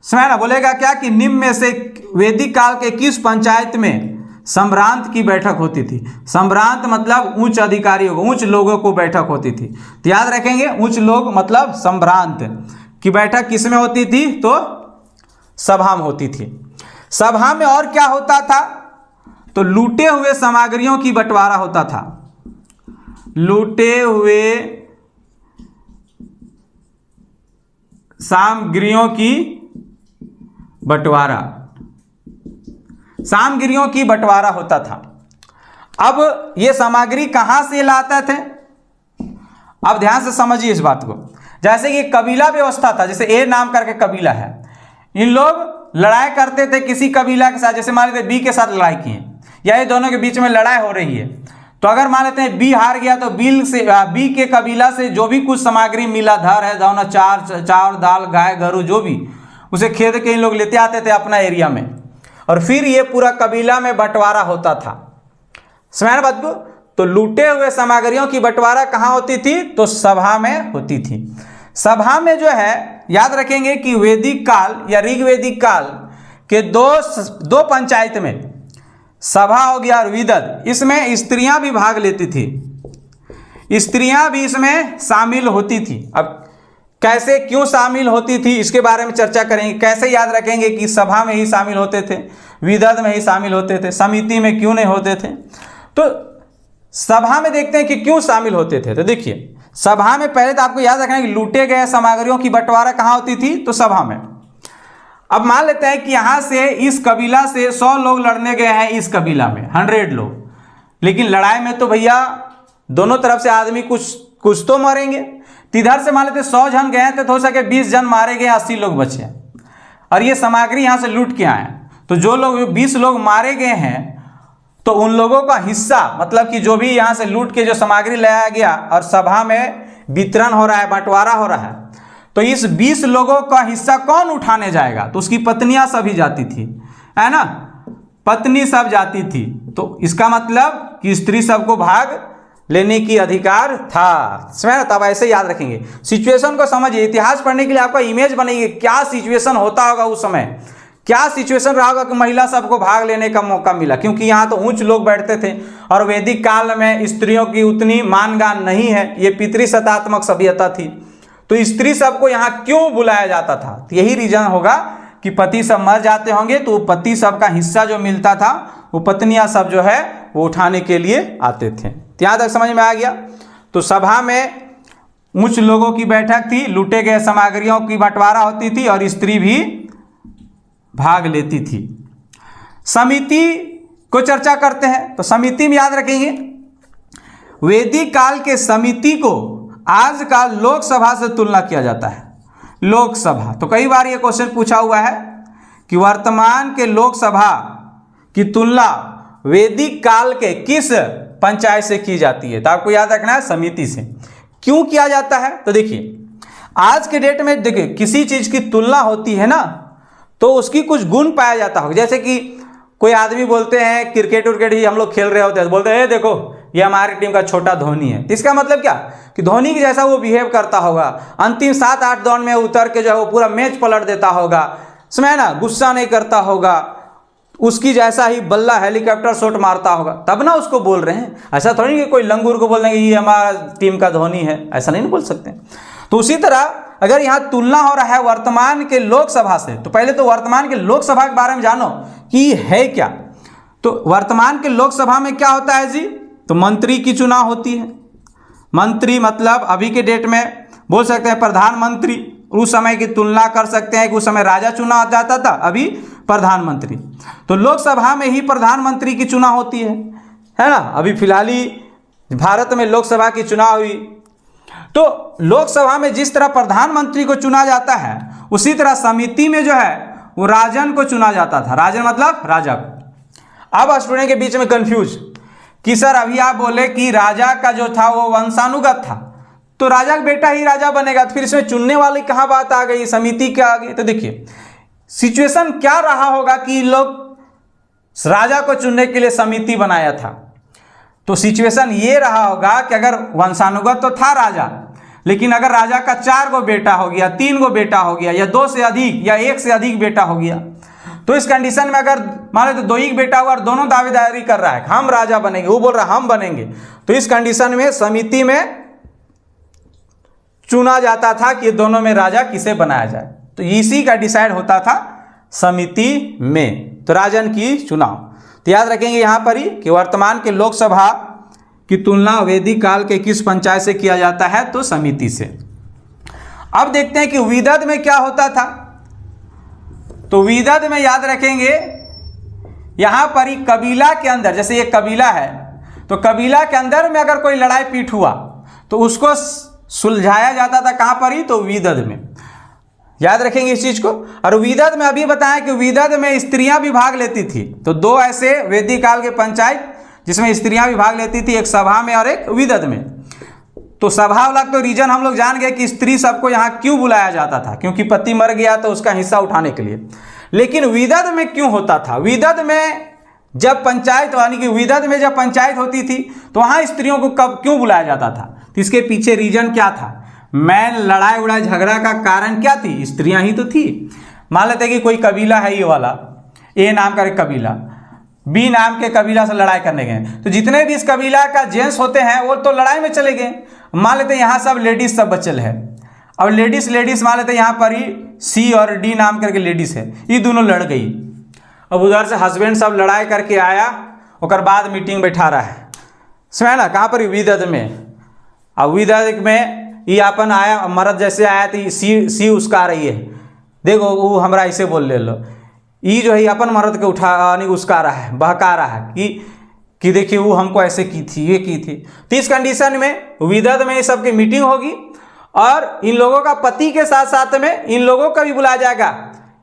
समझ ना, बोलेगा क्या कि निम्न में से वैदिक काल के किस पंचायत में संभ्रांत की बैठक होती थी। संभ्रांत मतलब उच्च अधिकारियों को, उच्च लोगों को बैठक होती थी। तो याद रखेंगे उच्च लोग मतलब संभ्रांत की बैठक किस में होती थी, तो सभा में होती थी। सभा में और क्या होता था, तो लूटे हुए सामग्रियों की बंटवारा होता था। लूटे हुए सामग्रियों की बंटवारा, सामग्रियों की बंटवारा होता था। अब ये सामग्री कहां से लाते थे, अब ध्यान से समझिए इस बात को। जैसे कि कबीला व्यवस्था था, जैसे ए नाम करके कबीला है, इन लोग लड़ाई करते थे किसी कबीला के साथ, जैसे मान लेते बी के साथ लड़ाई किए, या ये दोनों के बीच में लड़ाई हो रही है, तो अगर मान लेते हैं बी हार गया तो बी के कबीला से जो भी कुछ सामग्री मिला, धर है, दौना, चावल दाल, गाय गरू, जो भी, उसे खेद के इन लोग लेते आते थे अपना एरिया में, और फिर ये पूरा कबीला में बंटवारा होता था। समझ बात को। तो लूटे हुए सामग्रियों की बंटवारा कहाँ होती थी, तो सभा में होती थी। सभा में जो है याद रखेंगे कि वैदिक काल या ऋग्वेदिक काल के दो पंचायत में, सभा हो गया और विदद, इसमें स्त्रियां भी भाग लेती थी, स्त्रियां भी इसमें शामिल होती थी। अब कैसे, क्यों शामिल होती थी, इसके बारे में चर्चा करेंगे। कैसे याद रखेंगे कि सभा में ही शामिल होते थे, विदद में ही शामिल होते थे, समिति में क्यों नहीं होते थे। तो सभा में देखते हैं कि क्यों शामिल होते थे। तो देखिए सभा में पहले तो आपको याद रखना है कि लूटे गए सामग्रियों की बंटवारा कहाँ होती थी, तो सभा में। अब मान लेते हैं कि यहां से इस कबीला से 100 लोग लड़ने गए हैं, इस कबीला में 100 लोग, लेकिन लड़ाई में तो भैया दोनों तरफ से आदमी कुछ तो मरेंगे। तो इधर से मान लेते 100 जन गए थे, तो हो सके 20 जन मारे गए, 80 लोग बचे, और ये सामग्री यहां से लूट के आए। तो जो लोग 20 लोग मारे गए हैं, तो उन लोगों का हिस्सा, मतलब कि जो भी यहां से लूट के जो सामग्री लाया गया और सभा में वितरण हो रहा है, बंटवारा हो रहा है, तो इस 20 लोगों का हिस्सा कौन उठाने जाएगा, तो उसकी पत्नियां सभी जाती थी, है ना, पत्नी सब जाती थी। तो इसका मतलब कि स्त्री सबको भाग लेने की अधिकार था। समझ, तब ऐसे याद रखेंगे। सिचुएशन को समझिए, इतिहास पढ़ने के लिए आपका इमेज बनेगी, क्या सिचुएशन होता होगा उस समय, क्या सिचुएशन रहा होगा कि महिला सबको भाग लेने का मौका मिला, क्योंकि यहाँ तो उच्च लोग बैठते थे और वैदिक काल में स्त्रियों की उतनी मानगान नहीं है, ये पितृसत्तात्मक सभ्यता थी। तो स्त्री सबको यहाँ क्यों बुलाया जाता था, तो यही रीजन होगा कि पति सब मर जाते होंगे, तो पति सब का हिस्सा जो मिलता था वो पत्नियां सब जो है वो उठाने के लिए आते थे। यहाँ तक समझ में आ गया। तो सभा में उच्च लोगों की बैठक थी, लूटे गए सामग्रियों की बंटवारा होती थी और स्त्री भी भाग लेती थी। समिति को चर्चा करते हैं, तो समिति में याद रखेंगे वैदिक काल के समिति को आज का लोकसभा से तुलना किया जाता है। लोकसभा, तो कई बार ये क्वेश्चन पूछा हुआ है कि वर्तमान के लोकसभा की तुलना वैदिक काल के किस पंचायत से की जाती है, तो आपको याद रखना है समिति से। क्यों किया जाता है, तो देखिए आज के डेट में देखिए किसी चीज की तुलना होती है ना, तो उसकी कुछ गुण पाया जाता होगा। जैसे कि कोई आदमी बोलते हैं क्रिकेट उर्केट ही हम लोग खेल रहे होते हैं, बोलते हैं देखो ये हमारी टीम का छोटा धोनी है, तो इसका मतलब क्या कि धोनी के जैसा वो बिहेव करता होगा, अंतिम 7-8 दौड़ में उतर के जो है वो पूरा मैच पलट देता होगा, समझे ना, गुस्सा नहीं करता होगा, उसकी जैसा ही बल्ला हेलीकॉप्टर शॉट मारता होगा, तब ना उसको बोल रहे हैं। ऐसा थोड़ी कि कोई लंगूर को बोल देंगे ये हमारा टीम का धोनी है, ऐसा नहीं बोल सकते। तो उसी तरह अगर यहाँ तुलना हो रहा है वर्तमान के लोकसभा से, तो पहले तो वर्तमान के लोकसभा के बारे में जानो कि है क्या। तो वर्तमान के लोकसभा में क्या होता है जी, तो मंत्री की चुनाव होती है। मंत्री मतलब अभी के डेट में बोल सकते हैं प्रधानमंत्री, उस समय की तुलना कर सकते हैं कि उस समय राजा चुना जाता था, अभी प्रधानमंत्री। तो लोकसभा में ही प्रधानमंत्री की चुनाव होती है। है ना। अभी फिलहाल ही भारत में लोकसभा की चुनाव हुई, तो लोकसभा में जिस तरह प्रधानमंत्री को चुना जाता है उसी तरह समिति में जो है वो राजन को चुना जाता था। राजन मतलब राजा को। अब स्टूडेंट के बीच में कंफ्यूज कि सर अभी आप बोले कि राजा का जो था वो वंशानुगत था, तो राजा का बेटा ही राजा बनेगा, तो फिर इसमें चुनने वाली कहाँ बात आ गई, समिति क्या आ गई। तो देखिए सिचुएशन क्या रहा होगा कि लोग राजा को चुनने के लिए समिति बनाया था। तो सिचुएशन ये रहा होगा कि अगर वंशानुगत तो था राजा, लेकिन अगर राजा का 4 गो बेटा हो गया, 3 गो बेटा हो गया, या 2 से अधिक या 1 से अधिक बेटा हो गया, तो इस कंडीशन में अगर मान लो तो 2 ही बेटा हुआ और दोनों दावेदारी कर रहा है हम राजा बनेंगे, वो बोल रहा है हम बनेंगे, तो इस कंडीशन में समिति में चुना जाता था कि दोनों में राजा किसे बनाया जाए। तो इसी का डिसाइड होता था समिति में। तो राजन की चुनाव, तो याद रखेंगे यहाँ पर ही कि वर्तमान के लोकसभा की तुलना वैदिक काल के किस पंचायत से किया जाता है, तो समिति से। अब देखते हैं कि विदध में क्या होता था। तो विदध में याद रखेंगे यहां पर ही कबीला के अंदर, जैसे ये कबीला है तो कबीला के अंदर में अगर कोई लड़ाई पीट हुआ तो उसको सुलझाया जाता था कहां पर ही, तो विदध में। याद रखेंगे इस चीज को। और विदध में अभी बताएं कि विदध में स्त्रियां भी भाग लेती थी। तो 2 ऐसे वैदिक काल के पंचायत जिसमें स्त्रियां भी भाग लेती थी, एक सभा में और एक विदध में। तो सभा वाला तो रीजन हम लोग जान गए कि स्त्री सबको यहाँ क्यों बुलाया जाता था, क्योंकि पति मर गया तो उसका हिस्सा उठाने के लिए। लेकिन विदध में क्यों होता था, विदध में जब पंचायत यानी कि विदध में जब पंचायत होती थी तो वहाँ स्त्रियों को कब क्यों बुलाया जाता था, तो इसके पीछे रीजन क्या था, मैन लड़ाई उड़ाई झगड़ा का कारण क्या थी, स्त्रियां ही तो थी। मान लेते कि कोई कबीला है ये वाला, ए नाम का एक कबीला बी नाम के कबीला से लड़ाई करने गए, तो जितने भी इस कबीला का जेंट्स होते हैं वो तो लड़ाई में चले गए। मान लेते हैं यहाँ सब लेडीज सब बचल है, अब लेडीज मान लेते हैं यहाँ पर ही सी और डी नाम करके लेडीज है, ये दोनों लड़ गई। अब उधर से हस्बैंड सब लड़ाई करके आया, और बाद मीटिंग बैठा रहा है, समझ ना, कहाँ पर विदध में। अब विदध में ये अपन आया मर्द जैसे आया तो सी उसका रही है, देखो वो हमरा इसे बोल ले लो, ये जो है अपन मर्द के उठा नहीं उसका रहा है, बहका रहा है कि देखिए वो हमको ऐसे की थी ये की थी। तो इस कंडीशन में विदध में सबकी मीटिंग होगी और इन लोगों का पति के साथ साथ में इन लोगों का भी बुलाया जाएगा,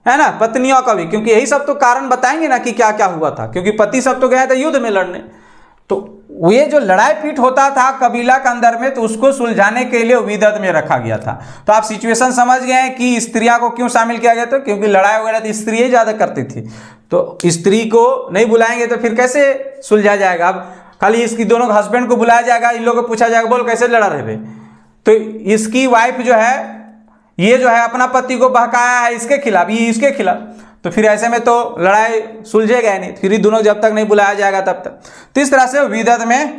है ना, पत्नियों का भी, क्योंकि यही सब तो कारण बताएंगे ना कि क्या क्या हुआ था, क्योंकि पति सब तो गए थे युद्ध में लड़ने। तो ये जो लड़ाई पीट होता था कबीला के अंदर में, तो उसको सुलझाने के लिए विदध में रखा गया था। तो आप सिचुएशन समझ गए हैं कि स्त्रियां को क्यों शामिल किया गया था, क्योंकि लड़ाई वगैरह तो स्त्री ही ज्यादा करती थी, तो स्त्री को नहीं बुलाएंगे तो फिर कैसे सुलझा जाएगा। अब खाली इसकी दोनों हस्बैंड को बुलाया जाएगा, इन लोगों को पूछा जाएगा बोल कैसे लड़ा रहे, तो इसकी वाइफ जो है ये जो है अपना पति को बहकाया है इसके खिलाफ, ये इसके खिलाफ, तो फिर ऐसे में तो लड़ाई सुलझेगा नहीं, फिर दोनों जब तक नहीं बुलाया जाएगा तब तक। तो इस तरह से विदध में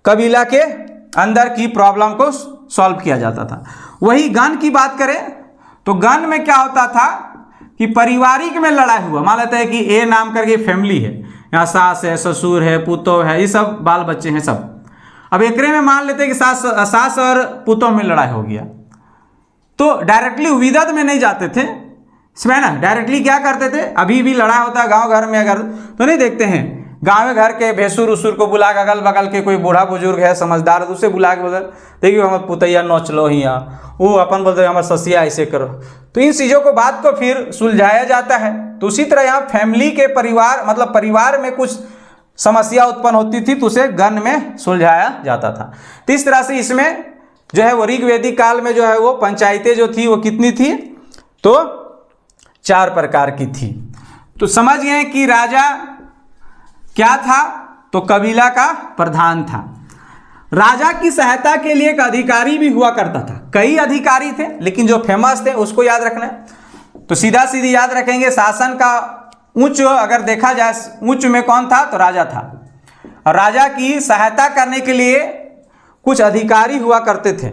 कबीला के अंदर की प्रॉब्लम को सॉल्व किया जाता था। वही गण की बात करें तो गण में क्या होता था कि पारिवारिक में लड़ाई हुआ, मान लेते हैं कि ए नाम करके फैमिली है, यहाँ सास है, ससुर है, पुतोह है, ये सब बाल बच्चे हैं सब। अब एकरे में मान लेते हैं कि सास और पुतोह में लड़ाई हो गया, तो डायरेक्टली विदध में नहीं जाते थे, समझ ना, डायरेक्टली क्या करते थे, अभी भी लड़ाई होता है गांव घर में अगर तो नहीं देखते हैं, गांव घर के भैंसुर उसुर को बुला के अगल बगल के कोई बूढ़ा बुजुर्ग है समझदार उसे बुला के बोलते देखिए हमारे पुतैया नोच लो ही यहाँ, वो अपन बोलते हमारे ससिया ऐसे करो। तो इन चीज़ों को बात को फिर सुलझाया जाता है। तो उसी तरह यहाँ फैमिली के परिवार मतलब परिवार में कुछ समस्या उत्पन्न होती थी तो उसे गण में सुलझाया जाता था। तो इस तरह से इसमें जो है वो ऋग्वेदिक काल में जो है वो पंचायतें जो थी वो कितनी थी, तो 4 प्रकार की थी। तो समझ गए कि राजा क्या था, तो कबीला का प्रधान था। राजा की सहायता के लिए एक अधिकारी भी हुआ करता था, कई अधिकारी थे लेकिन जो फेमस थे उसको याद रखना है। तो सीधा सीधी याद रखेंगे, शासन का उच्च अगर देखा जाए उच्च में कौन था, तो राजा था। और राजा की सहायता करने के लिए कुछ अधिकारी हुआ करते थे,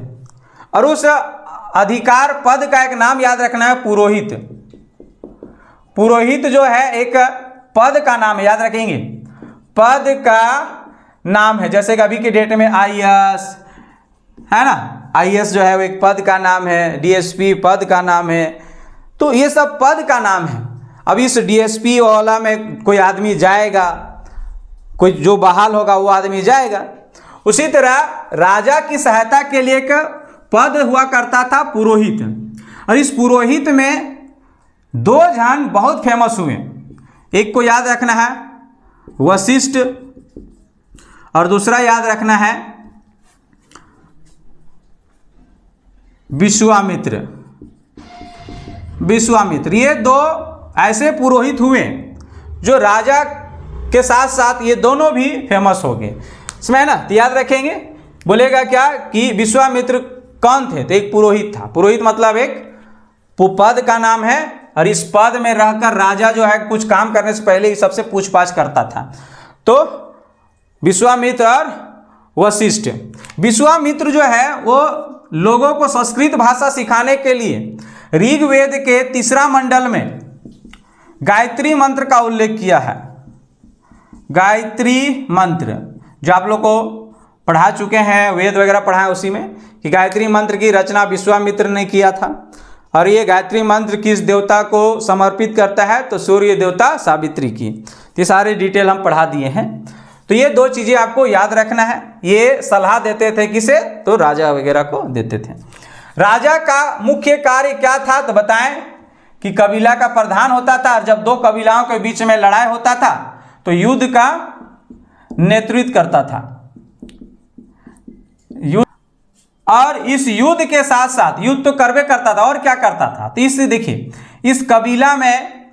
और उस अधिकार पद का एक नाम याद रखना है, पुरोहित। पुरोहित जो है एक पद का नाम है, याद रखेंगे, पद का नाम है। जैसे कि अभी के डेट में आईएएस है ना, आईएएस जो है वो एक पद का नाम है, डीएसपी पद का नाम है, तो ये सब पद का नाम है। अब इस डीएसपी वाला में कोई आदमी जाएगा कोई जो बहाल होगा वो आदमी जाएगा। उसी तरह राजा की सहायता के लिए एक पद हुआ करता था पुरोहित, और इस पुरोहित में दो जन बहुत फेमस हुए। एक को याद रखना है वशिष्ठ, और दूसरा याद रखना है विश्वामित्र। विश्वामित्र, ये दो ऐसे पुरोहित हुए जो राजा के साथ साथ ये दोनों भी फेमस हो गए। इसमें है ना, तो याद रखेंगे। बोलेगा क्या कि विश्वामित्र कौन थे? तो एक पुरोहित था। पुरोहित मतलब एक पद का नाम है, और इस पद में रहकर राजा जो है कुछ काम करने से पहले ही सबसे पूछताछ करता था। तो विश्वामित्र और वशिष्ठ। विश्वामित्र जो है वो लोगों को संस्कृत भाषा सिखाने के लिए ऋग्वेद के 3 मंडल में गायत्री मंत्र का उल्लेख किया है। गायत्री मंत्र जो आप लोग को पढ़ा चुके हैं, वेद वगैरह पढ़ा है उसी में, कि गायत्री मंत्र की रचना विश्वामित्र ने किया था। और ये गायत्री मंत्र किस देवता को समर्पित करता है? तो सूर्य देवता सावित्री की। ये सारे डिटेल हम पढ़ा दिए हैं। तो ये दो चीज़ें आपको याद रखना है। ये सलाह देते थे किसे? तो राजा वगैरह को देते थे। राजा का मुख्य कार्य क्या था? तो बताएं कि कबीला का प्रधान होता था, और जब दो कबीलाओं के बीच में लड़ाई होता था तो युद्ध का नेतृत्व करता था। और इस युद्ध के साथ साथ युद्ध तो करवे करता था, और क्या करता था? तो इससे देखिए, इस कबीला में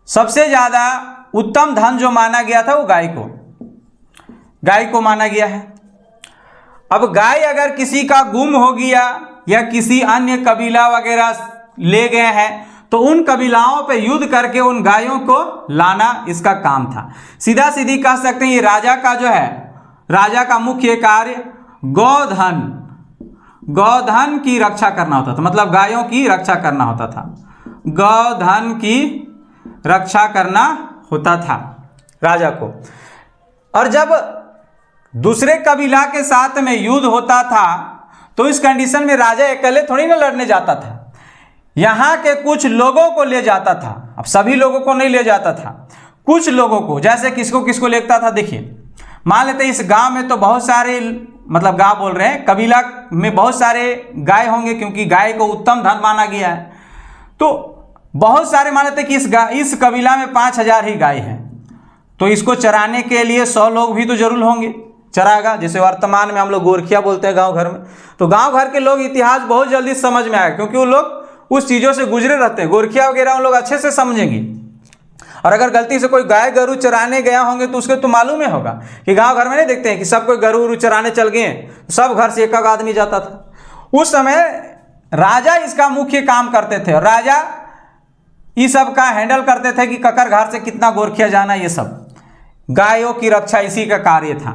सबसे ज्यादा उत्तम धन जो माना गया था वो गाय को माना गया है। अब गाय अगर किसी का गुम हो गया या किसी अन्य कबीला वगैरह ले गए हैं तो उन कबीलाओं पे युद्ध करके उन गायों को लाना इसका काम था। सीधा सीधी कह सकते हैं ये राजा का जो है, राजा का मुख्य कार्य गौधन की रक्षा करना होता था। मतलब गायों की रक्षा करना होता था, गौधन की रक्षा करना होता था राजा को। और जब दूसरे कबीला के साथ में युद्ध होता था तो इस कंडीशन में राजा अकेले थोड़ी ना लड़ने जाता था, यहाँ के कुछ लोगों को ले जाता था। अब सभी लोगों को नहीं ले जाता था, कुछ लोगों को। जैसे किसको किसको लेता था? देखिए, मान लेते इस गांव में तो बहुत सारे, मतलब गांव बोल रहे हैं, कबीला में बहुत सारे गाय होंगे, क्योंकि गाय को उत्तम धन माना गया है। तो बहुत सारे, मान लेते कि इस कबीला में 5000 ही गाय हैं, तो इसको चराने के लिए 100 लोग भी तो जरूर होंगे चरागा। जैसे वर्तमान में हम लोग गोरखिया बोलते हैं गांव घर में। तो गांव घर के लोग इतिहास बहुत जल्दी समझ में आएगा, क्योंकि वो लोग उस चीज़ों से गुजरे रहते हैं। गोरखिया वगैरह उन लोग अच्छे से समझेंगे। और अगर गलती से कोई गाय गरू चराने गया होंगे तो उसको तो मालूम ही होगा कि गांव घर में नहीं देखते हैं कि सब कोई गरू चराने चल गए हैं, सब घर से एक आदमी जाता था। उस समय राजा इसका मुख्य काम करते थे, और राजा इस सब का हैंडल करते थे कि ककर घर से कितना गोरखिया जाना, ये सब गायों की रक्षा इसी का कार्य था।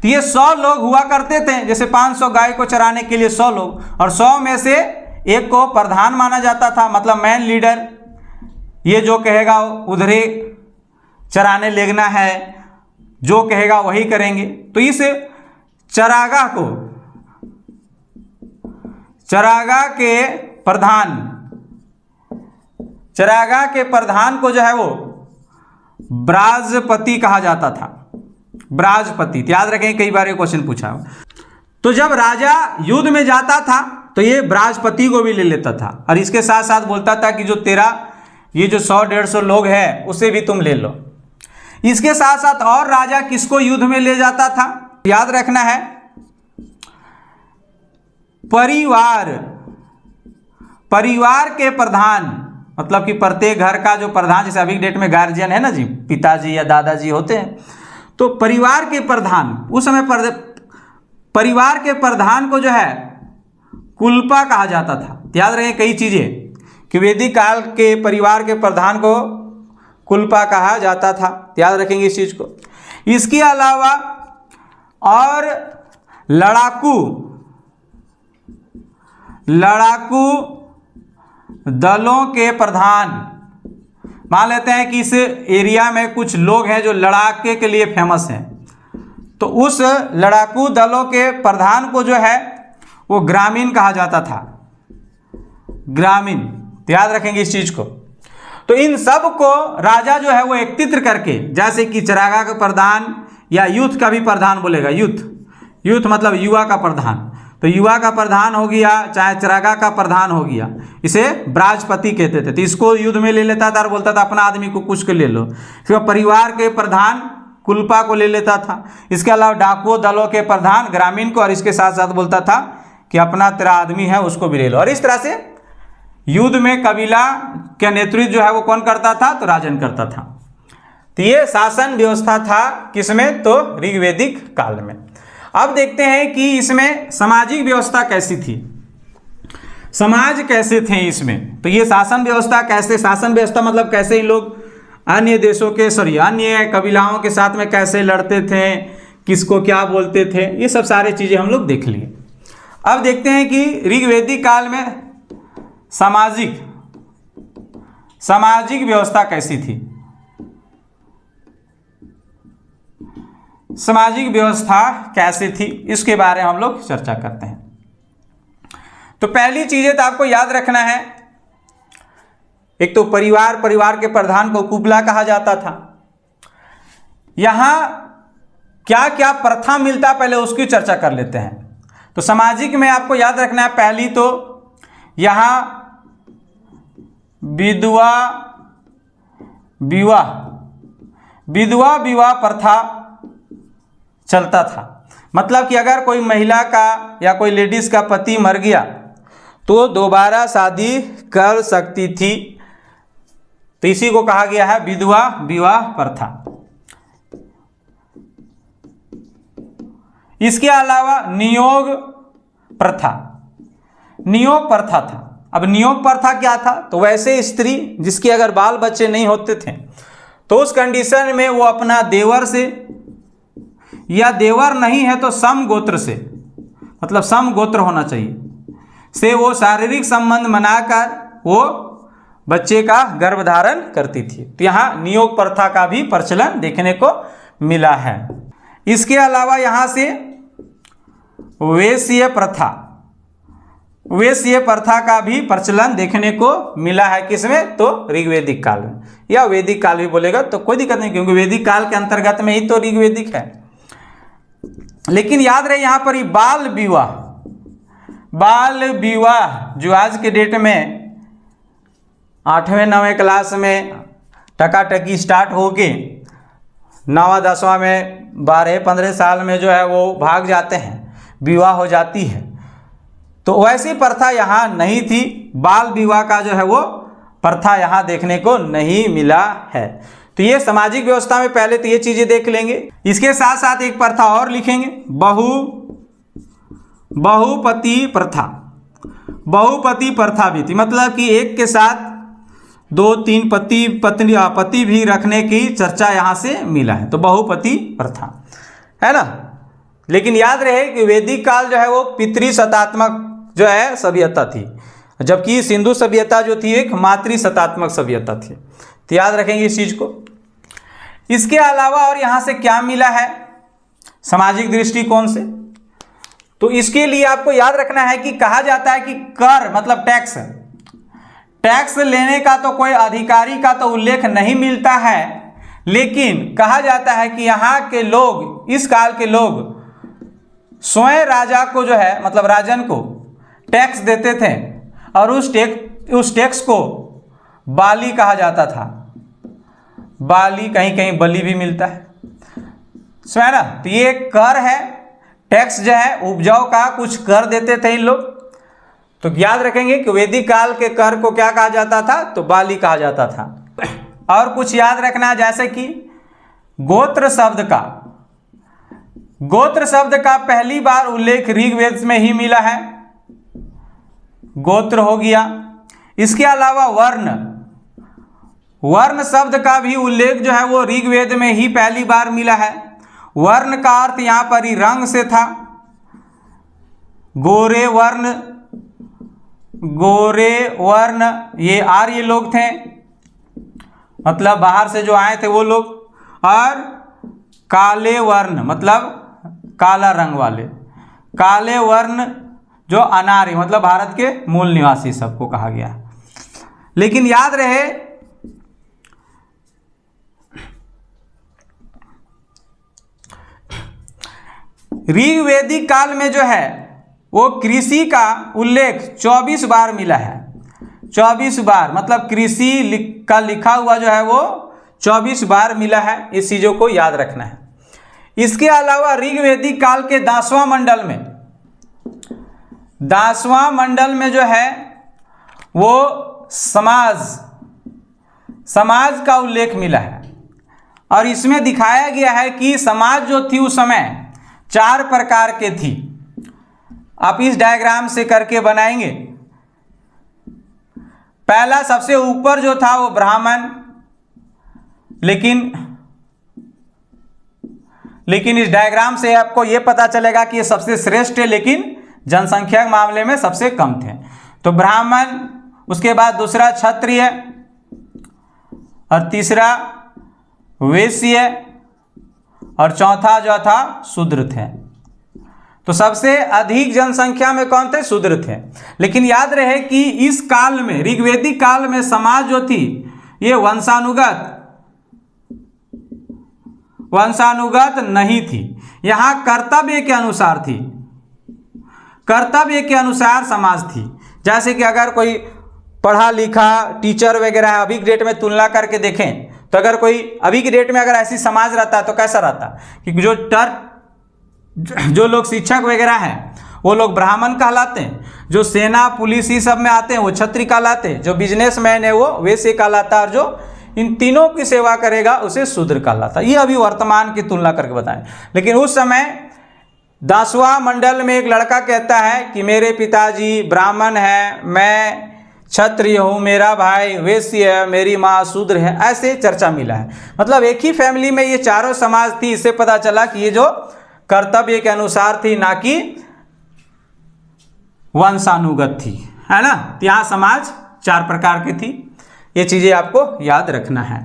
तो ये 100 लोग हुआ करते थे। जैसे 500 गाय को चराने के लिए 100 लोग, और 100 में से एक को प्रधान माना जाता था, मतलब मैन लीडर। ये जो कहेगा उधरे चराने लेगना है, जो कहेगा वही करेंगे। तो इस चरागा के प्रधान को जो है वो ब्राजपति कहा जाता था। ब्राजपति, याद रखें, कई बार ये क्वेश्चन पूछा। तो जब राजा युद्ध में जाता था तो ये ब्राजपति को भी ले लेता था, और इसके साथ साथ बोलता था कि जो तेरा ये जो 100-150 लोग हैं उसे भी तुम ले लो। इसके साथ साथ और राजा किसको युद्ध में ले जाता था? याद रखना है, परिवार के प्रधान, मतलब कि प्रत्येक घर का जो प्रधान, जैसे अभी डेट में गार्जियन है ना जी, पिताजी या दादाजी होते हैं, तो परिवार के प्रधान, उस समय परिवार के प्रधान को जो है कुलपा कहा जाता था। याद रखें कई चीजें कि वैदिक काल के परिवार के प्रधान को कुलपा कहा जाता था, याद रखेंगे इस चीज को। इसके अलावा और लड़ाकू दलों के प्रधान, मान लेते हैं कि इस एरिया में कुछ लोग हैं जो लड़ाके के लिए फेमस हैं, तो उस लड़ाकू दलों के प्रधान को जो है वो ग्रामीण कहा जाता था। ग्रामीण, याद रखेंगे इस चीज को। तो इन सब को राजा जो है वो एकत्रित करके, जैसे कि चरागा का प्रधान या यूथ का भी प्रधान बोलेगा, यूथ मतलब युवा का प्रधान, तो युवा का प्रधान हो गया, चाहे चरागा का प्रधान हो गया, इसे ब्राजपति कहते थे। तो इसको युद्ध में ले लेता था और बोलता था अपना आदमी को कुछ के ले लो। फिर परिवार के प्रधान कुलपा को ले लेता था। इसके अलावा डाकुओं दलों के प्रधान ग्रामीण को, और इसके साथ साथ बोलता था कि अपना तेरा आदमी है उसको भी ले लो। और इस तरह से युद्ध में कबीला के नेतृत्व जो है वो कौन करता था, तो राजन करता था। तो ये शासन व्यवस्था था किसमें, तो ऋग्वैदिक काल में। अब देखते हैं कि इसमें सामाजिक व्यवस्था कैसी थी, समाज कैसे थे इसमें। तो ये शासन व्यवस्था कैसे, शासन व्यवस्था मतलब कैसे इन लोग अन्य देशों के अन्य कबीलाओं के साथ में कैसे लड़ते थे, किसको क्या बोलते थे, ये सब सारी चीज़ें हम लोग देख लिए। अब देखते हैं कि ऋग्वैदिक काल में सामाजिक व्यवस्था कैसी थी। सामाजिक व्यवस्था कैसी थी इसके बारे में हम लोग चर्चा करते हैं। तो पहली चीजें तो आपको याद रखना है, एक तो परिवार के प्रधान को कुबला कहा जाता था। यहां क्या क्या प्रथा मिलता पहले उसकी चर्चा कर लेते हैं। तो सामाजिक में आपको याद रखना है, पहली तो यहां विधवा विवाह प्रथा चलता था। मतलब कि अगर कोई महिला का या कोई लेडीज का पति मर गया तो दोबारा शादी कर सकती थी। तो इसी को कहा गया है विधवा विवाह प्रथा। इसके अलावा नियोग प्रथा था। अब नियोग प्रथा क्या था, तो वैसे स्त्री जिसके अगर बाल बच्चे नहीं होते थे तो उस कंडीशन में वो अपना देवर से, या देवर नहीं है तो समगोत्र से, मतलब समगोत्र होना चाहिए, से वो शारीरिक संबंध बनाकर वो बच्चे का गर्भधारण करती थी। तो यहाँ नियोग प्रथा का भी प्रचलन देखने को मिला है। इसके अलावा यहाँ से वेश्य प्रथा का भी प्रचलन देखने को मिला है। किसमें, तो ऋग्वैदिक काल में, या वैदिक काल भी बोलेगा तो कोई दिक्कत नहीं, क्योंकि वैदिक काल के अंतर्गत में ही तो ऋग्वैदिक है। लेकिन याद रहे यहाँ पर ही बाल विवाह जो आज के डेट में 8वें 9वें क्लास में टकाटकी स्टार्ट होके 9वां 10वां में 12-15 साल में जो है वो भाग जाते हैं, विवाह हो जाती है। तो वैसी प्रथा यहाँ नहीं थी, बाल विवाह का जो है वो प्रथा यहाँ देखने को नहीं मिला है। तो ये सामाजिक व्यवस्था में पहले तो ये चीजें देख लेंगे। इसके साथ साथ एक प्रथा और लिखेंगे, बहुपति प्रथा भी थी। मतलब कि एक के साथ 2-3 पति भी रखने की चर्चा यहाँ से मिला है, तो बहुपति प्रथा है ना। लेकिन याद रहे कि वैदिक काल जो है वो पितृसत्तात्मक जो है सभ्यता थी, जबकि सिंधु सभ्यता जो थी एक मातृसत्तात्मक सभ्यता थी। तो याद रखेंगे इस चीज को। इसके अलावा और यहां से क्या मिला है सामाजिक दृष्टिकोण से, तो इसके लिए आपको याद रखना है कि कहा जाता है कि कर मतलब टैक्स लेने का तो कोई अधिकारी का तो उल्लेख नहीं मिलता है, लेकिन कहा जाता है कि यहाँ के लोग, इस काल के लोग स्वयं राजा को जो है मतलब राजन को टैक्स देते थे, और उस टैक्स को बाली कहा जाता था। बाली, कहीं कहीं बलि भी मिलता है, समझ ना। तो ये कर है, टैक्स जो है उपजाऊ का कुछ कर देते थे इन लोग। तो याद रखेंगे कि वैदिक काल के कर को क्या कहा जाता था, तो बाली कहा जाता था। और कुछ याद रखना, जैसे कि गोत्र शब्द का पहली बार उल्लेख ऋग्वेद में ही मिला है, गोत्र हो गया। इसके अलावा वर्ण शब्द का भी उल्लेख जो है वो ऋग्वेद में ही पहली बार मिला है। वर्ण का अर्थ यहां पर ही रंग से था। गोरे वर्ण ये आर्य लोग थे, मतलब बाहर से जो आए थे वो लोग। और काले वर्ण मतलब काला रंग वाले, काले वर्ण जो अनार्य मतलब भारत के मूल निवासी सबको कहा गया। लेकिन याद रहे ऋग्वेदिक काल में जो है वो कृषि का उल्लेख 24 बार मिला है। 24 बार मतलब कृषि का लिखा हुआ जो है वो 24 बार मिला है। इस चीज़ों को याद रखना है। इसके अलावा ऋग्वेदिक काल के 10वां मंडल में जो है वो समाज का उल्लेख मिला है और इसमें दिखाया गया है कि समाज जो थी उस समय 4 प्रकार के थी। आप इस डायग्राम से करके बनाएंगे। पहला सबसे ऊपर जो था वो ब्राह्मण, लेकिन इस डायग्राम से आपको यह पता चलेगा कि ये सबसे श्रेष्ठ है, लेकिन जनसंख्या के मामले में सबसे कम थे। तो ब्राह्मण, उसके बाद दूसरा क्षत्रिय और तीसरा वैश्य और चौथा जो था शूद्र थे। तो सबसे अधिक जनसंख्या में कौन थे? शूद्र थे। लेकिन याद रहे कि इस काल में, ऋग्वेदिक काल में समाज जो थी ये वंशानुगत नहीं थी। यहाँ कर्तव्य के अनुसार थी, कर्तव्य के अनुसार समाज थी। जैसे कि अगर कोई पढ़ा लिखा टीचर वगैरह है, अभी की डेट में तुलना करके देखें तो अगर कोई अभी की डेट में अगर ऐसी समाज रहता तो कैसा रहता कि जो लोग शिक्षक वगैरह हैं वो लोग ब्राह्मण कहलाते हैं, जो सेना पुलिस ही सब में आते हैं वो क्षत्रिय कहलाते हैं, जो बिजनेसमैन है वो वैश्य कहलाता है और जो इन तीनों की सेवा करेगा उसे शूद्र कहलाता है। ये अभी वर्तमान की तुलना करके बताएं। लेकिन उस समय 10वां मंडल में एक लड़का कहता है कि मेरे पिताजी ब्राह्मण हैं, मैं क्षत्रिय हूँ, मेरा भाई वैश्य है, मेरी माँ शूद्र है। ऐसे चर्चा मिला है। मतलब एक ही फैमिली में ये चारों समाज थी। इससे पता चला कि ये जो कर्तव्य के अनुसार थी, ना कि वंशानुगत थी, है ना। तो यहाँ समाज 4 प्रकार की थी। ये चीजें आपको याद रखना है।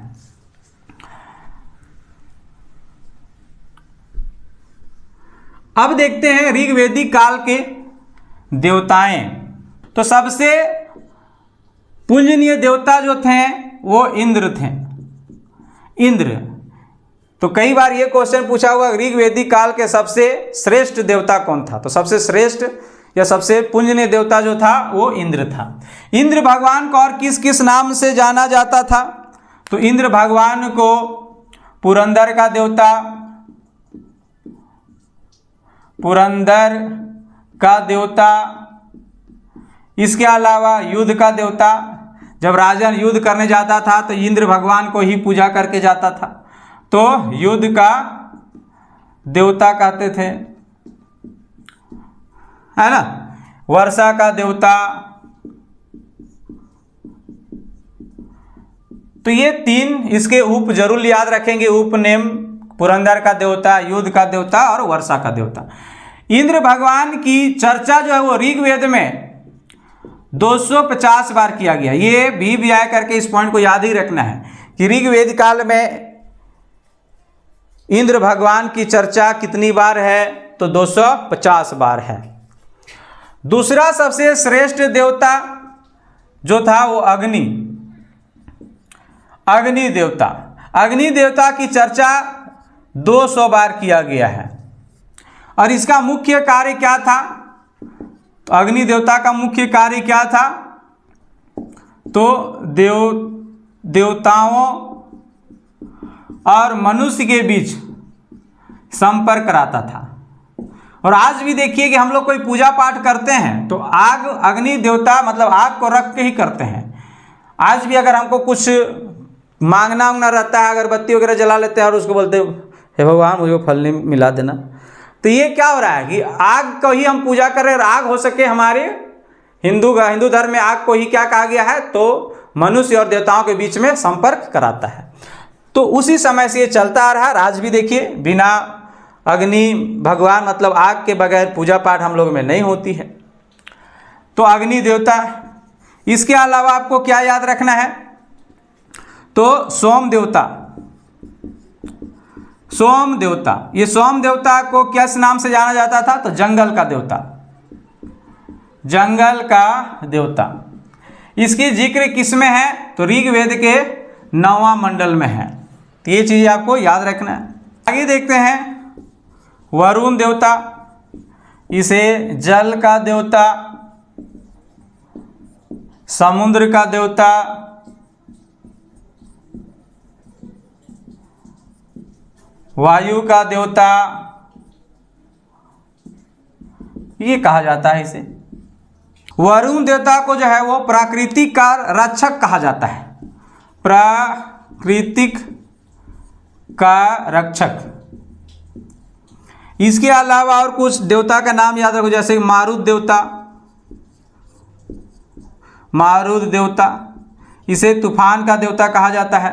अब देखते हैं ऋग्वेदिक काल के देवताएं। तो सबसे पूजनीय देवता जो थे वो इंद्र थे। इंद्र, तो कई बार ये क्वेश्चन पूछा हुआ ऋग्वेदिक काल के सबसे श्रेष्ठ देवता कौन था। तो सबसे श्रेष्ठ या सबसे पूजनीय देवता जो था वो इंद्र था। इंद्र भगवान को और किस किस नाम से जाना जाता था? तो इंद्र भगवान को पुरंदर का देवता, इसके अलावा युद्ध का देवता। जब राजा युद्ध करने जाता था तो इंद्र भगवान को ही पूजा करके जाता था, तो युद्ध का देवता कहते थे, है ना। वर्षा का देवता। तो ये 3 इसके उप जरूर याद रखेंगे, उपनेम। पुरंदर का देवता, युद्ध का देवता और वर्षा का देवता। इंद्र भगवान की चर्चा जो है वो ऋग्वेद में 250 बार किया गया। ये भी आया करके इस पॉइंट को याद ही रखना है कि ऋग्वेद काल में इंद्र भगवान की चर्चा कितनी बार है? तो 250 बार है। दूसरा सबसे श्रेष्ठ देवता जो था वो अग्नि देवता। अग्नि देवता की चर्चा 200 बार किया गया है। और इसका मुख्य कार्य क्या था? तो अग्नि देवता का मुख्य कार्य क्या था? तो देवताओं और मनुष्य के बीच संपर्क कराता था। और आज भी देखिए कि हम लोग कोई पूजा पाठ करते हैं तो आग, अग्नि देवता मतलब आग को रख के ही करते हैं। आज भी अगर हमको कुछ मांगना रहता है, अगरबत्ती वगैरह जला लेते हैं और उसको बोलते हे भगवान मुझे फल मिला देना। तो ये क्या हो रहा है कि आग को ही हम पूजा कर रहे हैं। आग हो सके, हमारे हिंदू धर्म में आग को ही क्या कहा गया है? तो मनुष्य और देवताओं के बीच में संपर्क कराता है। तो उसी समय से ये चलता आ रहा है। आज भी देखिए बिना अग्नि भगवान मतलब आग के बगैर पूजा पाठ हम लोग में नहीं होती है। तो अग्नि देवता। इसके अलावा आपको क्या याद रखना है? तो सोम देवता। ये सोम देवता को किस नाम से जाना जाता था? तो जंगल का देवता। इसकी जिक्र किस में है? तो ऋग्वेद के 9वां मंडल में है। तो ये चीज़ आपको याद रखना है। आगे देखते हैं वरुण देवता, इसे जल का देवता, समुद्र का देवता, वायु का देवता, ये कहा जाता है इसे। वरुण देवता को जो है वो प्राकृतिक का रक्षक कहा जाता है, प्राकृतिक का रक्षक। इसके अलावा और कुछ देवता का नाम याद रखो, जैसे मारुत देवता, मारुत देवता, इसे तूफान का देवता कहा जाता है,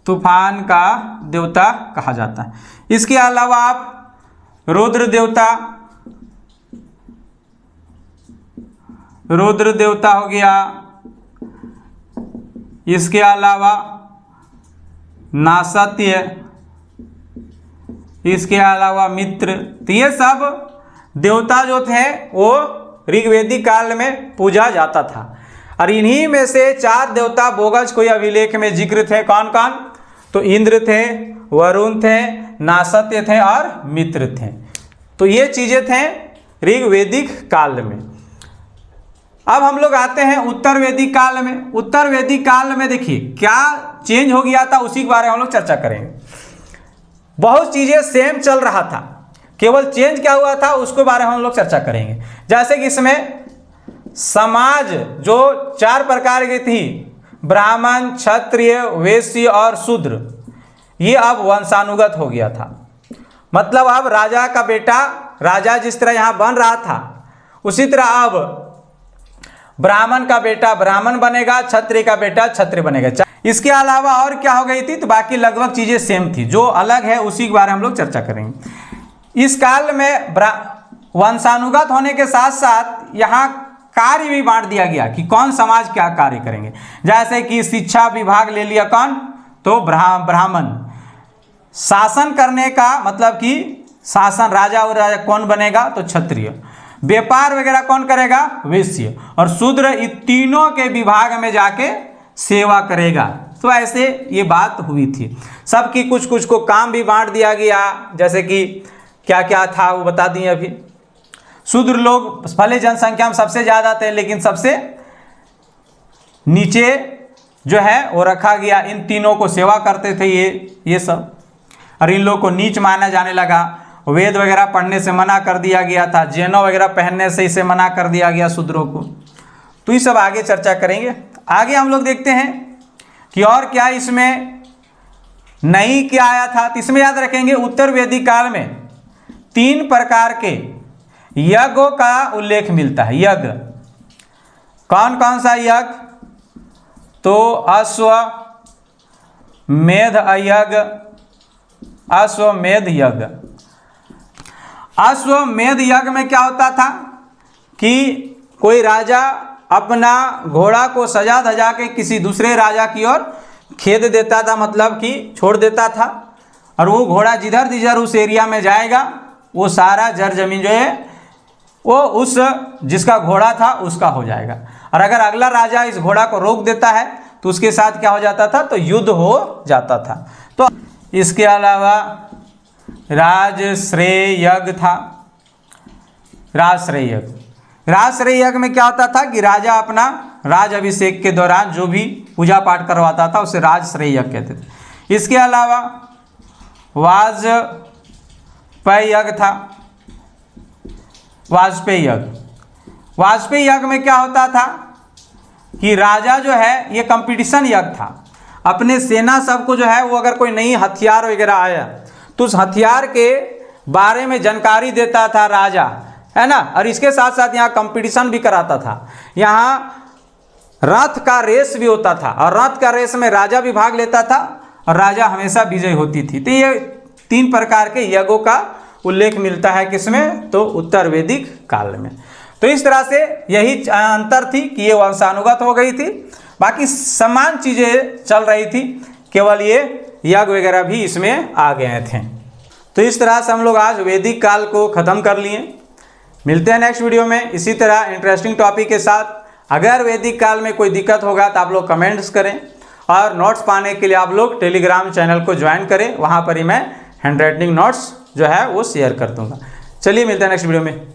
तूफान का देवता कहा जाता है। इसके अलावा आप रुद्र देवता, रुद्र देवता हो गया। इसके अलावा नासत्य, इसके अलावा मित्र। तो ये सब देवता जो थे वो ऋग्वेदिक काल में पूजा जाता था। और इन्हीं में से 4 देवता बोगज कोई अभिलेख में जिक्र थे। कौन कौन? तो इंद्र थे, वरुण थे, नासत्य थे और मित्र थे। तो ये चीजें थे ऋग्वेदिक काल में। अब हम लोग आते हैं उत्तर वैदिक काल में। उत्तर वैदिक काल में देखिए क्या चेंज हो गया था, उसी के बारे में हम लोग चर्चा करेंगे। बहुत चीजें सेम चल रहा था, केवल चेंज क्या हुआ था उसके बारे में हम लोग चर्चा करेंगे। जैसे कि इसमें समाज जो 4 प्रकार की थी, ब्राह्मण, क्षत्रिय, वैश्य और शूद्र, ये अब वंशानुगत हो गया था। मतलब अब राजा का बेटा राजा जिस तरह यहाँ बन रहा था, उसी तरह अब ब्राह्मण का बेटा ब्राह्मण बनेगा, क्षत्रिय का बेटा क्षत्रिय बनेगा। इसके अलावा और क्या हो गई थी, तो बाकी लगभग चीजें सेम थी। जो अलग है उसी के बारे में हम लोग चर्चा करेंगे। इस काल में वंशानुगत होने के साथ साथ यहाँ कार्य भी बांट दिया गया कि कौन समाज क्या कार्य करेंगे। जैसे कि शिक्षा विभाग ले लिया कौन, तो ब्राह्मण। शासन करने का मतलब कि शासन राजा और राजा कौन बनेगा, तो क्षत्रिय। व्यापार वगैरह कौन करेगा, वैश्य। और शूद्र इन तीनों के विभाग में जाके सेवा करेगा। तो ऐसे ये बात हुई थी। सबकी कुछ कुछ को काम भी बांट दिया गया। जैसे कि क्या क्या था वो बता दिए अभी। शूद्र लोग भले जनसंख्या में सबसे ज्यादा थे, लेकिन सबसे नीचे जो है वो रखा गया। इन तीनों को सेवा करते थे ये सब। और इन लोगों को नीच माना जाने लगा। वेद वगैरह पढ़ने से मना कर दिया गया था। जनेऊ वगैरह पहनने से इसे मना कर दिया गया शूद्रों को। तो ये सब आगे चर्चा करेंगे। आगे हम लोग देखते हैं कि और क्या इसमें नई क्या आया था। तो इसमें याद रखेंगे उत्तर वैदिक काल में 3 प्रकार के यज्ञों का उल्लेख मिलता है। यज्ञ कौन कौन सा यज्ञ, तो अश्वमेध यज्ञ, अश्वमेध यज्ञ। अश्वमेध यज्ञ में क्या होता था कि कोई राजा अपना घोड़ा को सजा धजा के किसी दूसरे राजा की ओर खेद देता था, मतलब कि छोड़ देता था। और वो घोड़ा जिधर जिधर उस एरिया में जाएगा वो सारा जर जमीन जो है वो उस जिसका घोड़ा था उसका हो जाएगा। और अगर अगला राजा इस घोड़ा को रोक देता है तो उसके साथ क्या हो जाता था, तो युद्ध हो जाता था। तो इसके अलावा राजश्रेय यज्ञ था। राजश्रेय यज्ञ, राजश्रेय यज्ञ में क्या होता था कि राजा अपना राज अभिषेक के दौरान जो भी पूजा पाठ करवाता था उसे राजश्रेय यज्ञ कहते थे। इसके अलावा वाजपेय यज्ञ था। वाजपेय यज्ञ, वाजपेय यज्ञ में क्या होता था कि राजा जो है ये कंपटीशन यज्ञ था। अपने सेना सबको जो है वो अगर कोई नई हथियार वगैरह आया तो उस हथियार के बारे में जानकारी देता था राजा, है ना। और इसके साथ साथ यहाँ कंपटीशन भी कराता था। यहाँ रथ का रेस भी होता था और रथ का रेस में राजा भी भाग लेता था और राजा हमेशा विजय होती थी। तो ये 3 प्रकार के यज्ञों का उल्लेख मिलता है किसमें, तो उत्तर वैदिक काल में। तो इस तरह से यही अंतर थी कि ये वंशानुगत हो गई थी, बाकी समान चीजें चल रही थी, केवल ये यज्ञ वगैरह भी इसमें आ गए थे। तो इस तरह से हम लोग आज वैदिक काल को ख़त्म कर लिए। मिलते हैं नेक्स्ट वीडियो में इसी तरह इंटरेस्टिंग टॉपिक के साथ। अगर वैदिक काल में कोई दिक्कत होगा तो आप लोग कमेंट्स करें और नोट्स पाने के लिए आप लोग टेलीग्राम चैनल को ज्वाइन करें। वहाँ पर ही मैं हैंड राइटिंग नोट्स जो है वो शेयर कर दूंगा। चलिए मिलते हैं नेक्स्ट वीडियो में।